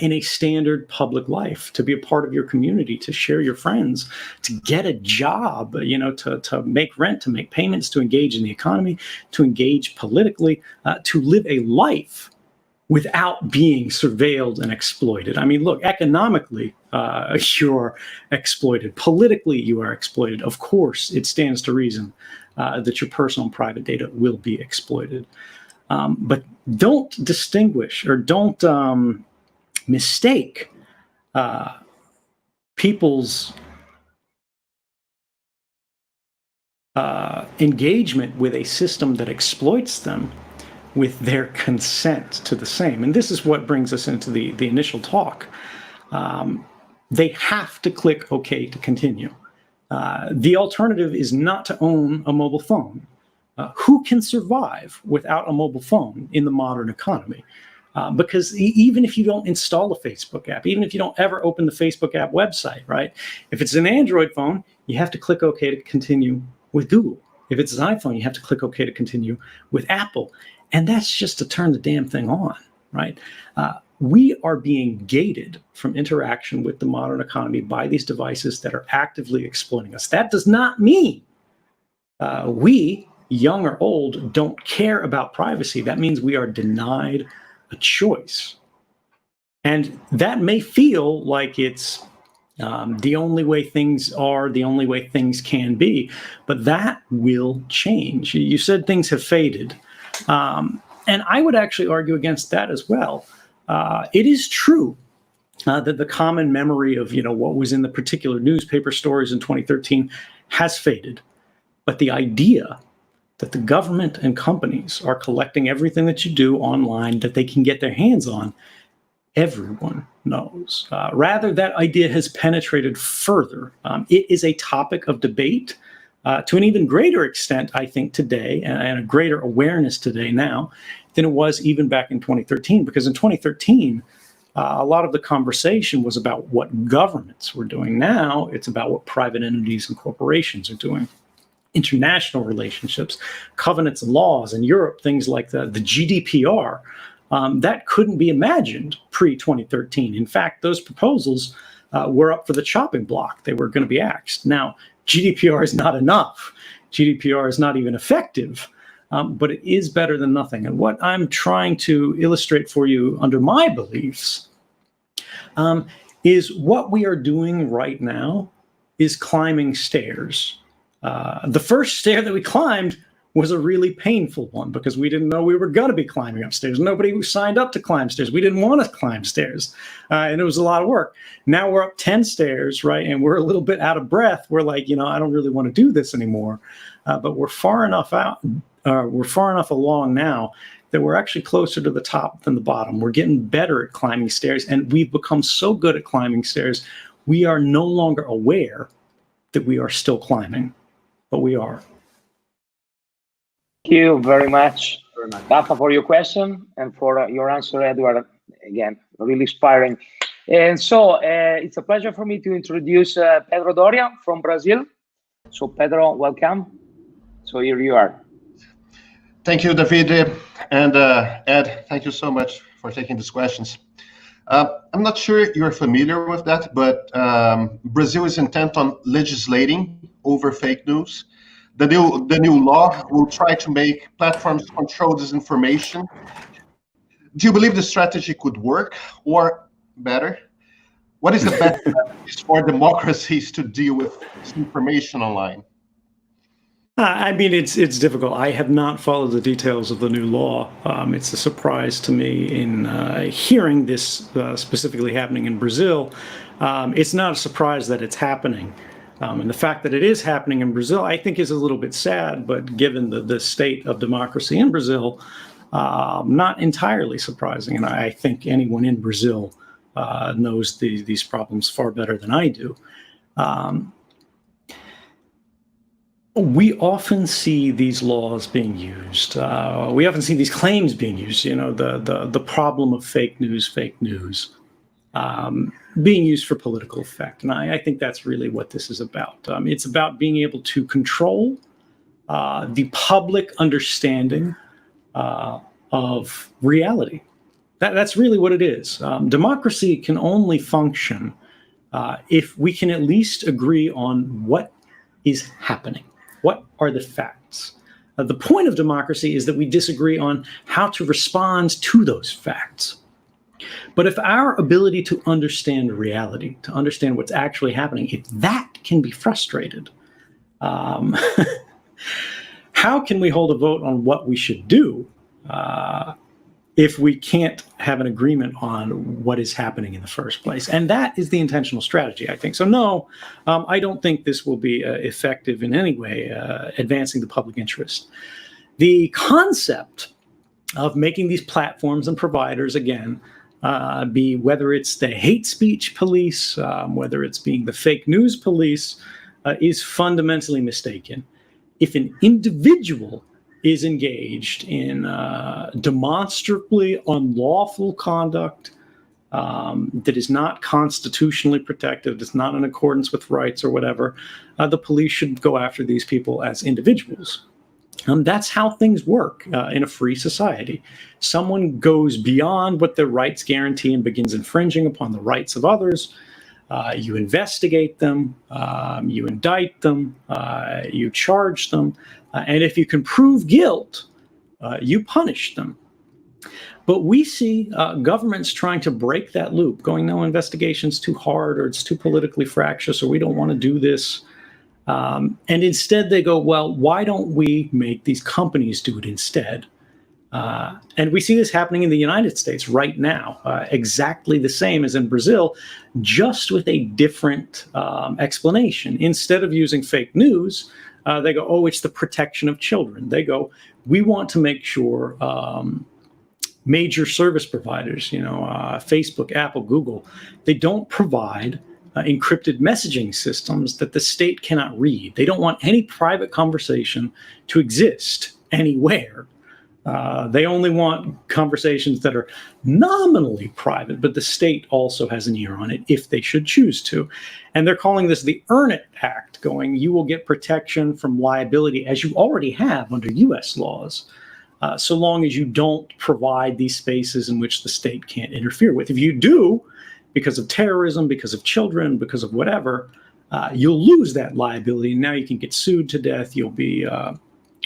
in a standard public life, to be a part of your community, to share your friends, to get a job, you know, to make rent, to make payments, to engage in the economy, to engage politically, to live a life without being surveilled and exploited. I mean, look, economically, you're exploited. Politically, you are exploited. Of course, it stands to reason that your personal and private data will be exploited. But don't distinguish or don't mistake people's engagement with a system that exploits them with their consent to the same. And this is what brings us into the initial talk. They have to click OK to continue. The alternative is not to own a mobile phone. Who can survive without a mobile phone in the modern economy? Because even if you don't install a Facebook app, even if you don't ever open the Facebook app website, right? If it's an Android phone, you have to click OK to continue with Google. If it's an iPhone, you have to click OK to continue with Apple. And that's just to turn the damn thing on, right? We are being gated from interaction with the modern economy by these devices that are actively exploiting us. That does not mean we, young or old, don't care about privacy. That means we are denied a choice. And that may feel like it's the only way things are, the only way things can be, but that will change. You said things have faded. And I would actually argue against that as well. It is true that the common memory of, you know, what was in the particular newspaper stories in 2013 has faded. But the idea that the government and companies are collecting everything that you do online that they can get their hands on, everyone knows. Rather, that idea has penetrated further. It is a topic of debate to an even greater extent, I think, today, and a greater awareness today now than it was even back in 2013. Because in 2013, a lot of the conversation was about what governments were doing. Now it's about what private entities and corporations are doing. International relationships, covenants and laws in Europe, things like the GDPR, that couldn't be imagined pre-2013. In fact, those proposals were up for the chopping block. They were going to be axed. Now, GDPR is not enough. GDPR is not even effective but it is better than nothing. And what I'm trying to illustrate for you under my beliefs is what we are doing right now is climbing stairs. The first stair that we climbed was a really painful one because we didn't know we were going to be climbing upstairs. Nobody signed up to climb stairs. We didn't want to climb stairs, and it was a lot of work. Now we're up 10 stairs, right? And we're a little bit out of breath. We're like, I don't really want to do this anymore. But we're far enough out. We're far enough along now that we're actually closer to the top than the bottom. We're getting better at climbing stairs, and we've become so good at climbing stairs, we are no longer aware that we are still climbing, but we are. Thank you very much, Rafa, for your question and for your answer, Edward. Again, really inspiring. And so it's a pleasure for me to introduce Pedro Doria from Brazil. So Pedro, welcome. So here you are. Thank you, David. And Ed, thank you so much for taking these questions. I'm not sure you're familiar with that, but Brazil is intent on legislating over fake news. The new law will try to make platforms control disinformation. Do you believe the strategy could work, or better, what is the best strategies for democracies to deal with disinformation online? I mean, it's difficult. I have not followed the details of the new law. It's a surprise to me in hearing this specifically happening in Brazil. It's not a surprise that it's happening. And the fact that it is happening in Brazil, I think, is a little bit sad. But given the state of democracy in Brazil, not entirely surprising. And I think anyone in Brazil knows these problems far better than I do. We often see these laws being used. We often see these claims being used. The problem of fake news being used for political effect. And I think that's really what this is about. It's about being able to control the public understanding of reality. That's really what it is. Democracy can only function if we can at least agree on what is happening. What are the facts? The point of democracy is that we disagree on how to respond to those facts. But if our ability to understand reality, to understand what's actually happening, if that can be frustrated, how can we hold a vote on what we should do if we can't have an agreement on what is happening in the first place? And that is the intentional strategy, I think. So no, I don't think this will be effective in any way advancing the public interest. The concept of making these platforms and providers, again, be whether it's the hate speech police, whether it's being the fake news police, is fundamentally mistaken. If an individual is engaged in demonstrably unlawful conduct that is not constitutionally protected, is not in accordance with rights or whatever, the police should go after these people as individuals. That's how things work in a free society. Someone goes beyond what their rights guarantee and begins infringing upon the rights of others. You investigate them, you indict them, you charge them, and if you can prove guilt, you punish them. But we see governments trying to break that loop, going, no, investigation's too hard, or it's too politically fractious, or we don't want to do this. And instead they go, well, why don't we make these companies do it instead? And we see this happening in the United States right now, exactly the same as in Brazil, just with a different explanation. Instead of using fake news, they go, oh, it's the protection of children. They go, we want to make sure major service providers, Facebook, Apple, Google, they don't provide encrypted messaging systems that the state cannot read. They don't want any private conversation to exist anywhere. They only want conversations that are nominally private, but the state also has an ear on it if they should choose to. And they're calling this the Earn It Act, going, you will get protection from liability as you already have under US laws, so long as you don't provide these spaces in which the state can't interfere with. If you do, because of terrorism, because of children, because of whatever, you'll lose that liability. Now you can get sued to death. You'll be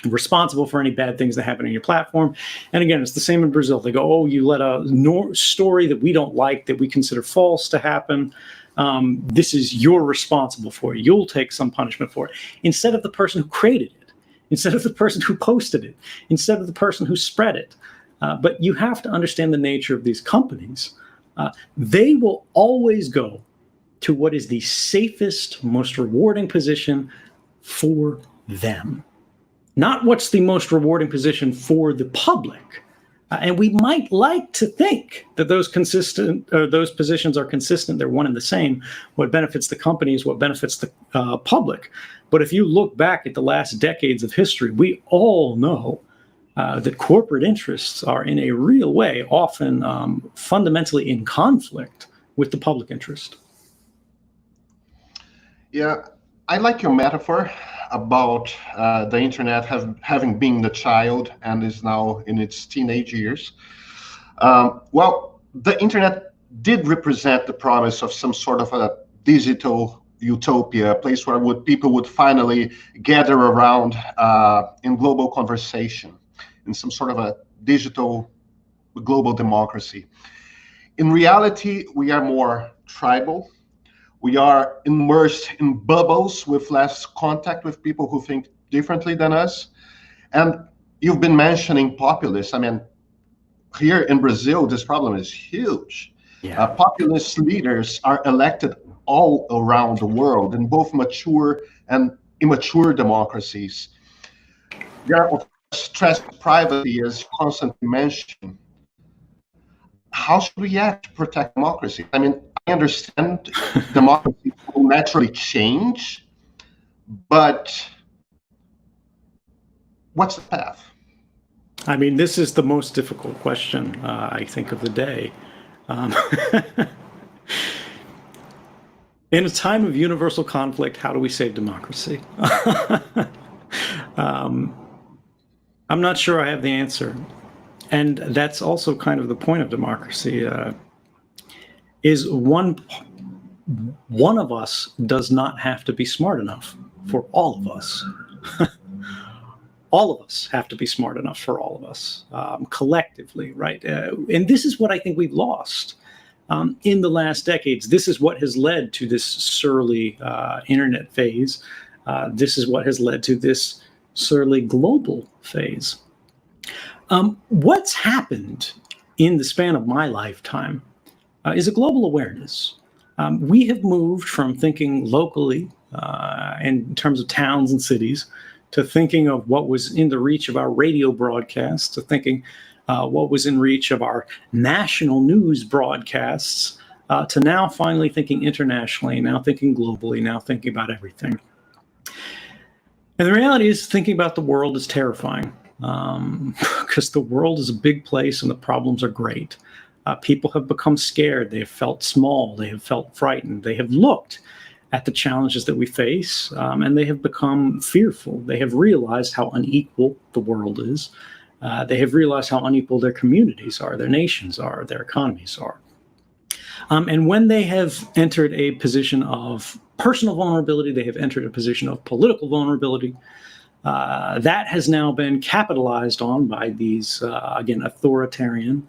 responsible for any bad things that happen in your platform. And again, it's the same in Brazil. They go, oh, you let a story that we don't like, that we consider false to happen. You're responsible for it. You'll take some punishment for it. Instead of the person who created it, instead of the person who posted it, instead of the person who spread it. But you have to understand the nature of these companies. They will always go to what is the safest, most rewarding position for them. Not what's the most rewarding position for the public. And we might like to think that those positions are consistent, they're one and the same. What benefits the company is what benefits the public. But if you look back at the last decades of history, we all know that corporate interests are in a real way often fundamentally in conflict with the public interest. Yeah, I like your metaphor about the internet having been the child and is now in its teenage years. Well, the internet did represent the promise of some sort of a digital utopia, a place where people would finally gather around in global conversation, in some sort of a digital global democracy. In reality, we are more tribal. We are immersed in bubbles with less contact with people who think differently than us. And you've been mentioning populists. I mean, here in Brazil, this problem is huge. Yeah. Populist leaders are elected all around the world in both mature and immature democracies. There are stress privacy, as you constantly mention. How should we act to protect democracy? I mean, I understand democracy will naturally change, but what's the path? I mean, this is the most difficult question, I think, of the day. In a time of universal conflict, how do we save democracy? I'm not sure I have the answer. And that's also kind of the point of democracy, is one of us does not have to be smart enough for all of us. All of us have to be smart enough for all of us, collectively, right? And this is what I think we've lost in the last decades. This is what has led to this surly internet phase. This is what has led to this surly global phase. What's happened in the span of my lifetime is a global awareness. We have moved from thinking locally in terms of towns and cities to thinking of what was in the reach of our radio broadcasts, to thinking what was in reach of our national news broadcasts, to now finally thinking internationally, now thinking globally, now thinking about everything. And the reality is, thinking about the world is terrifying. Because the world is a big place and the problems are great. People have become scared. They have felt small. They have felt frightened. They have looked at the challenges that we face, and they have become fearful. They have realized how unequal the world is. They have realized how unequal their communities are, their nations are, their economies are. And when they have entered a position of personal vulnerability, they have entered a position of political vulnerability. That has now been capitalized on by these, again, authoritarian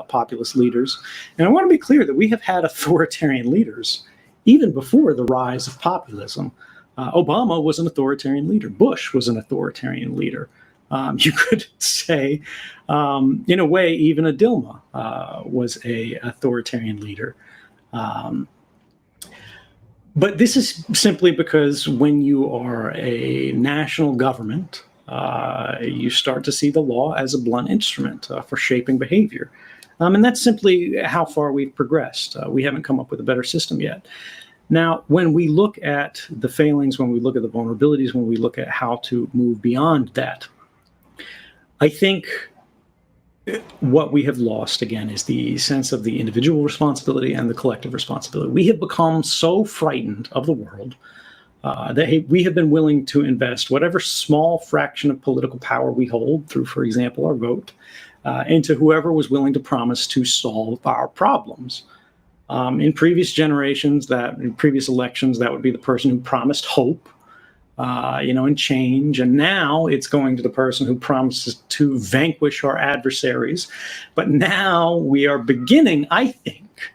populist leaders. And I want to be clear that we have had authoritarian leaders even before the rise of populism. Obama was an authoritarian leader. Bush was an authoritarian leader. You could say, in a way, even a Dilma was an authoritarian leader. But this is simply because when you are a national government, you start to see the law as a blunt instrument for shaping behavior. And that's simply how far we've progressed. We haven't come up with a better system yet. Now, when we look at the failings, when we look at the vulnerabilities, when we look at how to move beyond that, I think what we have lost, again, is the sense of the individual responsibility and the collective responsibility. We have become so frightened of the world that we have been willing to invest whatever small fraction of political power we hold through, for example, our vote, into whoever was willing to promise to solve our problems. In previous generations, in previous elections, that would be the person who promised hope. and change. And now it's going to the person who promises to vanquish our adversaries. But now we are beginning, I think,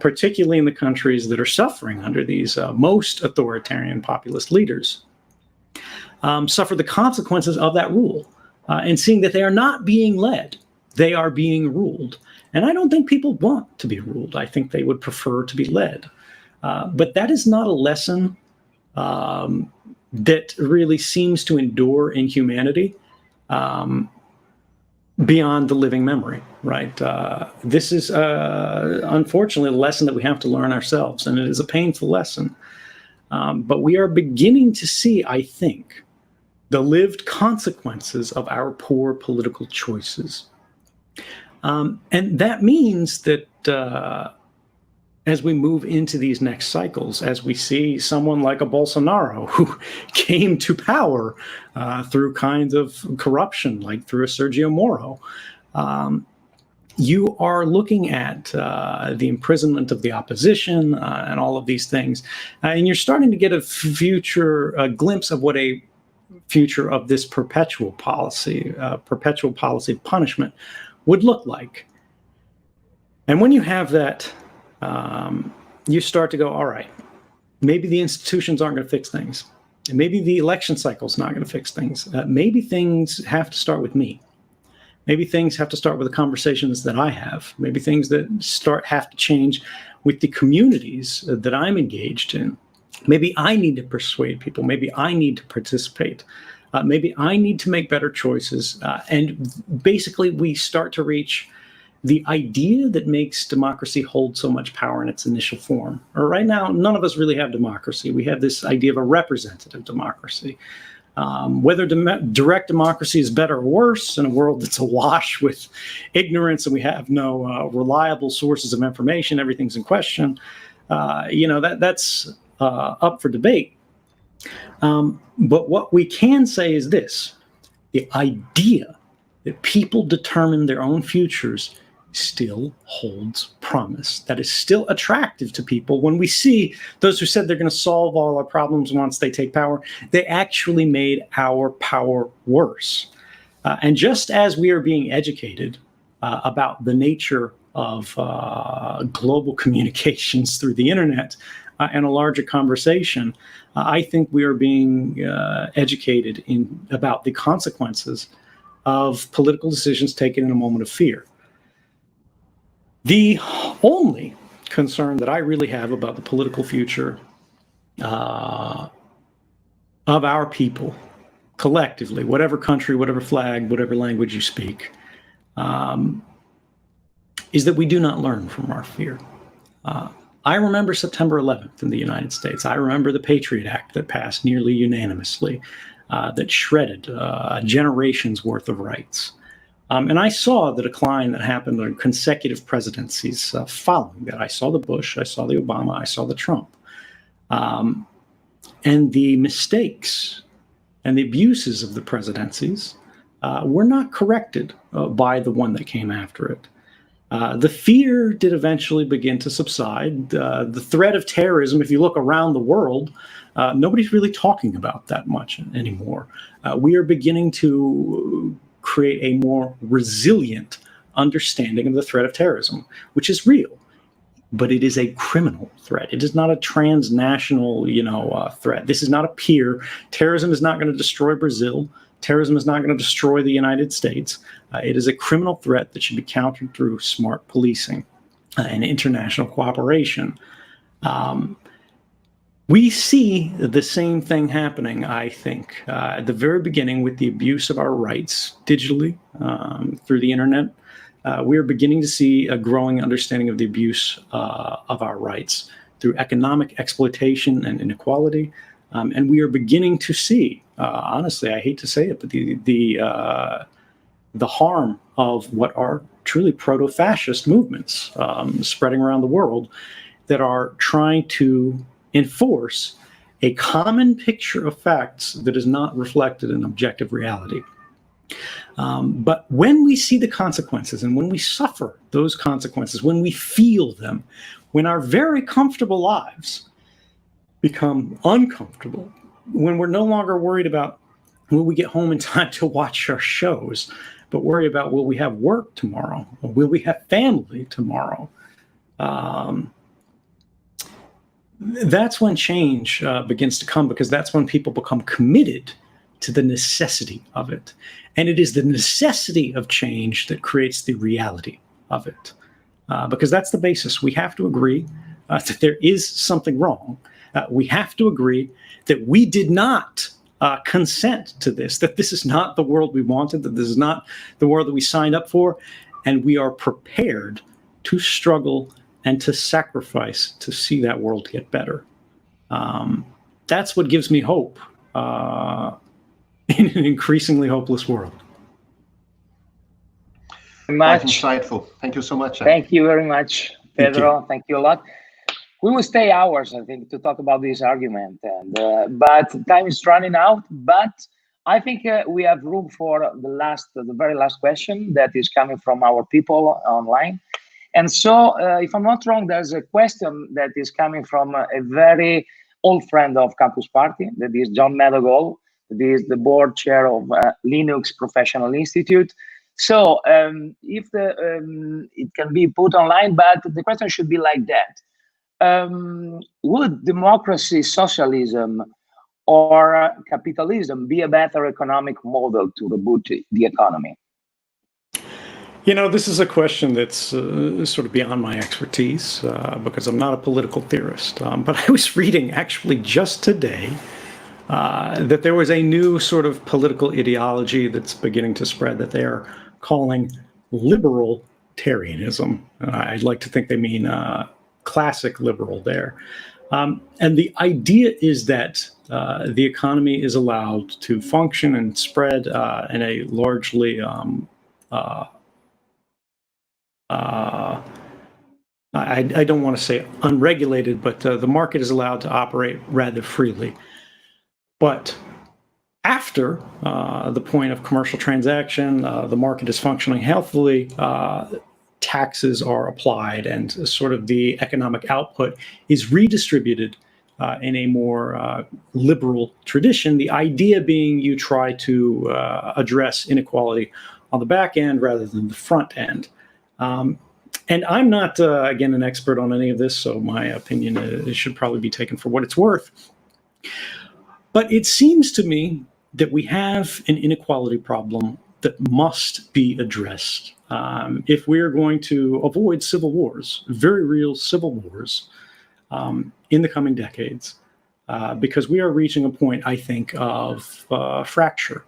particularly in the countries that are suffering under these most authoritarian populist leaders, suffer the consequences of that rule, and seeing that they are not being led, they are being ruled. And I don't think people want to be ruled. I think they would prefer to be led. But that is not a lesson that really seems to endure in humanity beyond the living memory, right? This is, unfortunately, a lesson that we have to learn ourselves, and it is a painful lesson. But we are beginning to see, I think, the lived consequences of our poor political choices. And that means that as we move into these next cycles, as we see someone like a Bolsonaro who came to power through kinds of corruption, like through a Sergio Moro, you are looking at the imprisonment of the opposition and all of these things. And you're starting to get a glimpse of what a future of this perpetual policy of punishment would look like. And when you have that, you start to go, all right, maybe the institutions aren't going to fix things. And maybe the election cycle is not going to fix things. Maybe things have to start with me. Maybe things have to start with the conversations that I have. Maybe things that have to change with the communities that I'm engaged in. Maybe I need to persuade people. Maybe I need to participate. Maybe I need to make better choices. And basically, we start to reach the idea that makes democracy hold so much power in its initial form. Right now, none of us really have democracy. We have this idea of a representative democracy. Whether direct democracy is better or worse in a world that's awash with ignorance and we have no reliable sources of information, everything's in question, that's up for debate. But what we can say is this: the idea that people determine their own futures still holds promise. That is still attractive to people. When we see those who said they're going to solve all our problems once they take power, they actually made our power worse. And just as we are being educated about the nature of global communications through the internet and a larger conversation, I think we are being educated about the consequences of political decisions taken in a moment of fear. The only concern that I really have about the political future of our people, collectively, whatever country, whatever flag, whatever language you speak, is that we do not learn from our fear. I remember September 11th in the United States. I remember the Patriot Act that passed nearly unanimously, that shredded a generation's worth of rights. And I saw the decline that happened in consecutive presidencies following that. I saw the Bush, I saw the Obama, I saw the Trump. And the mistakes and the abuses of the presidencies were not corrected by the one that came after it. The fear did eventually begin to subside. The threat of terrorism, if you look around the world, nobody's really talking about that much anymore. We are beginning to create a more resilient understanding of the threat of terrorism, which is real, but it is a criminal threat. It is not a transnational, threat. This is not a peer. Terrorism is not going to destroy Brazil. Terrorism is not going to destroy the United States. It is a criminal threat that should be countered through smart policing and international cooperation. We see the same thing happening, I think, at the very beginning with the abuse of our rights digitally through the internet. We are beginning to see a growing understanding of the abuse of our rights through economic exploitation and inequality. And we are beginning to see, honestly, I hate to say it, but the harm of what are truly proto-fascist movements spreading around the world that are trying to enforce a common picture of facts that is not reflected in objective reality. But when we see the consequences and when we suffer those consequences, when we feel them, when our very comfortable lives become uncomfortable, when we're no longer worried about will we get home in time to watch our shows, but worry about will we have work tomorrow? Will we have family tomorrow? That's when change begins to come, because that's when people become committed to the necessity of it. And it is the necessity of change that creates the reality of it. Because that's the basis. We have to agree that there is something wrong. We have to agree that we did not consent to this, that this is not the world we wanted, that this is not the world that we signed up for, and we are prepared to struggle and to sacrifice to see that world get better. That's what gives me hope in an increasingly hopeless world. Quite insightful. Thank you so much. Thank you very much, Pedro. Thank you a lot. We will stay hours, I think, to talk about this argument, and but time is running out. But I think we have room for the very last question that is coming from our people online. And so, if I'm not wrong, there's a question that is coming from a very old friend of Campus Party, that is John Madagall, that is the board chair of Linux Professional Institute. So, if it can be put online, but the question should be like that. Would democracy, socialism, or capitalism be a better economic model to reboot the economy? You know, this is a question that's sort of beyond my expertise because I'm not a political theorist. But I was reading actually just today that there was a new sort of political ideology that's beginning to spread that they are calling libertarianism. I'd like to think they mean classic liberal there. And the idea is that the economy is allowed to function and spread in a largely I don't want to say unregulated, but the market is allowed to operate rather freely. But after the point of commercial transaction, the market is functioning healthily, taxes are applied, and sort of the economic output is redistributed in a more liberal tradition. The idea being you try to address inequality on the back end rather than the front end. And I'm not, again, an expert on any of this, so my opinion should probably be taken for what it's worth. But it seems to me that we have an inequality problem that must be addressed if we're going to avoid civil wars, very real civil wars, in the coming decades, because we are reaching a point, I think, of fracture.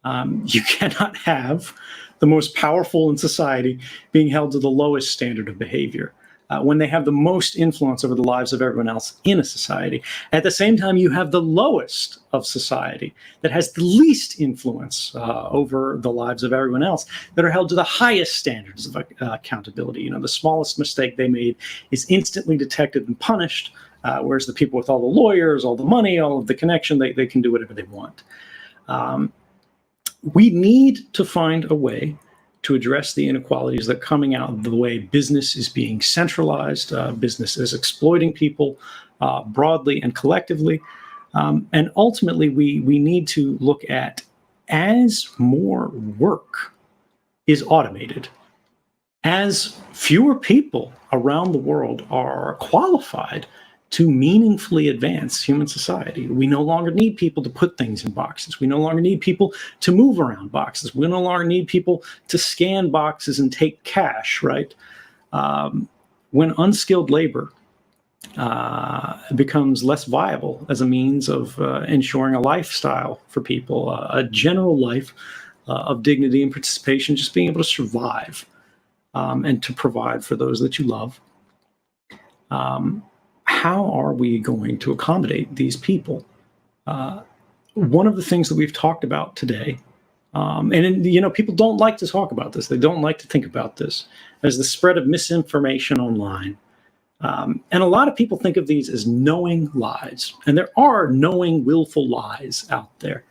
You cannot have the most powerful in society being held to the lowest standard of behavior when they have the most influence over the lives of everyone else in a society. At the same time, you have the lowest of society that has the least influence over the lives of everyone else that are held to the highest standards of accountability. You know, the smallest mistake they made is instantly detected and punished, whereas the people with all the lawyers, all the money, all of the connection, they can do whatever they want. We need to find a way to address the inequalities that are coming out of the way business is being centralized, business is exploiting people broadly and collectively. And ultimately, we need to look at, as more work is automated, as fewer people around the world are qualified to meaningfully advance human society. We no longer need people to put things in boxes. We no longer need people to move around boxes. We no longer need people to scan boxes and take cash, right? When unskilled labor becomes less viable as a means of ensuring a lifestyle for people, a general life of dignity and participation, just being able to survive and to provide for those that you love. How are we going to accommodate these people? One of the things that we've talked about today, and you know, people don't like to talk about this. They don't like to think about this as the spread of misinformation online. And a lot of people think of these as knowing lies, and there are knowing, willful lies out there.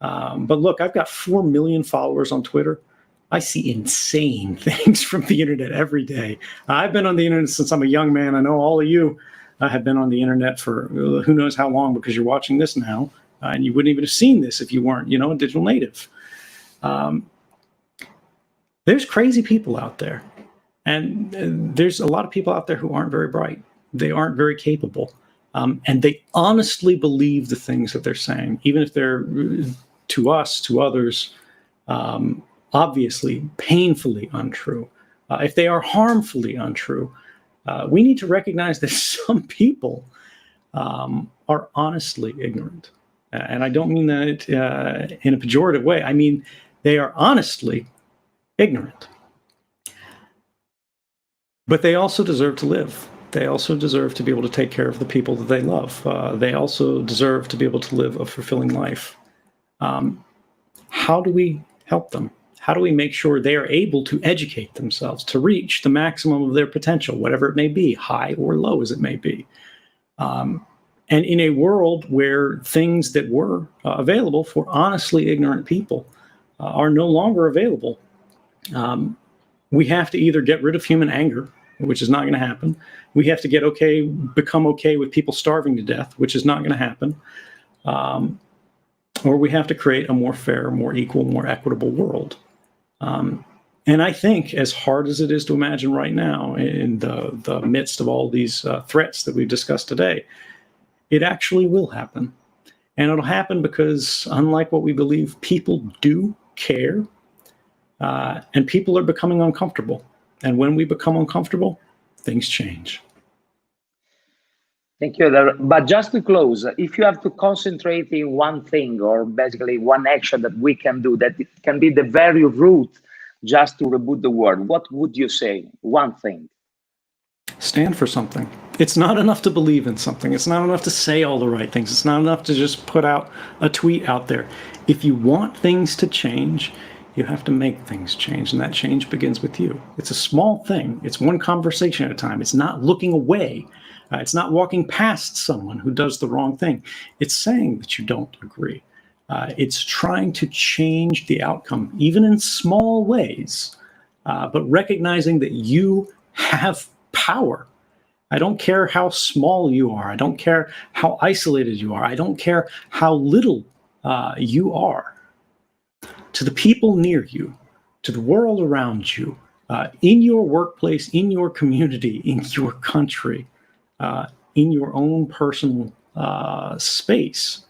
But look, I've got 4 million followers on Twitter. I see insane things from the internet every day. I've been on the internet since I'm a young man. I know all of you have been on the internet for who knows how long, because you're watching this now. and you wouldn't even have seen this if you weren't, a digital native. There's crazy people out there, and there's a lot of people out there who aren't very bright. They aren't very capable, and they honestly believe the things that they're saying, even if they're, to us, to others, obviously painfully untrue. If they are harmfully untrue, we need to recognize that some people are honestly ignorant. And I don't mean that in a pejorative way. I mean, they are honestly ignorant. But they also deserve to live. They also deserve to be able to take care of the people that they love. They also deserve to be able to live a fulfilling life. How do we help them? How do we make sure they are able to educate themselves to reach the maximum of their potential, whatever it may be, high or low as it may be? And in a world where things that were available for honestly ignorant people are no longer available, we have to either get rid of human anger, which is not going to happen. We have to become okay with people starving to death, which is not going to happen. Or we have to create a more fair, more equal, more equitable world. And I think, as hard as it is to imagine right now, in the midst of all these threats that we've discussed today, it actually will happen. And it'll happen because, unlike what we believe, people do care, and people are becoming uncomfortable. And when we become uncomfortable, things change. Thank you. But just to close, if you have to concentrate in one thing, or basically one action that we can do, that it can be the very root just to reboot the world, what would you say? One thing. Stand for something. It's not enough to believe in something. It's not enough to say all the right things. It's not enough to just put out a tweet out there. If you want things to change, you have to make things change, and that change begins with you. It's a small thing. It's one conversation at a time. It's not looking away. It's not walking past someone who does the wrong thing. It's saying that you don't agree. It's trying to change the outcome, even in small ways, but recognizing that you have power. I don't care how small you are. I don't care how isolated you are. I don't care how little you are. To the people near you, to the world around you, in your workplace, in your community, in your country, in your own personal space,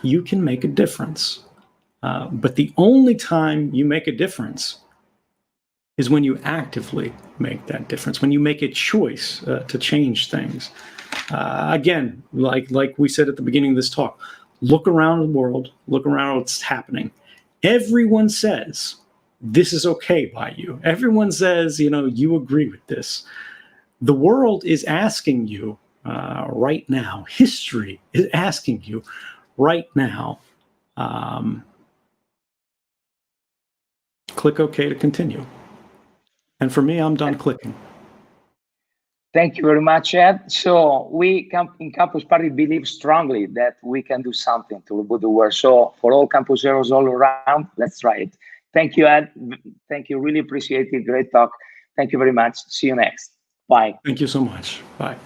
you can make a difference. But the only time you make a difference is when you actively make that difference, when you make a choice to change things. Again, like we said at the beginning of this talk, look around the world, look around what's happening. Everyone says this is okay by you. Everyone says, you agree with this. The world is asking you right now, history is asking you right now, click OK to continue. And for me, I'm done clicking. Thank you very much, Ed. So we in Campus Party believe strongly that we can do something to reboot the world. So for all Campus Zeros all around, let's try it. Thank you, Ed. Thank you. Really appreciate it. Great talk. Thank you very much. See you next. Bye. Thank you so much. Bye.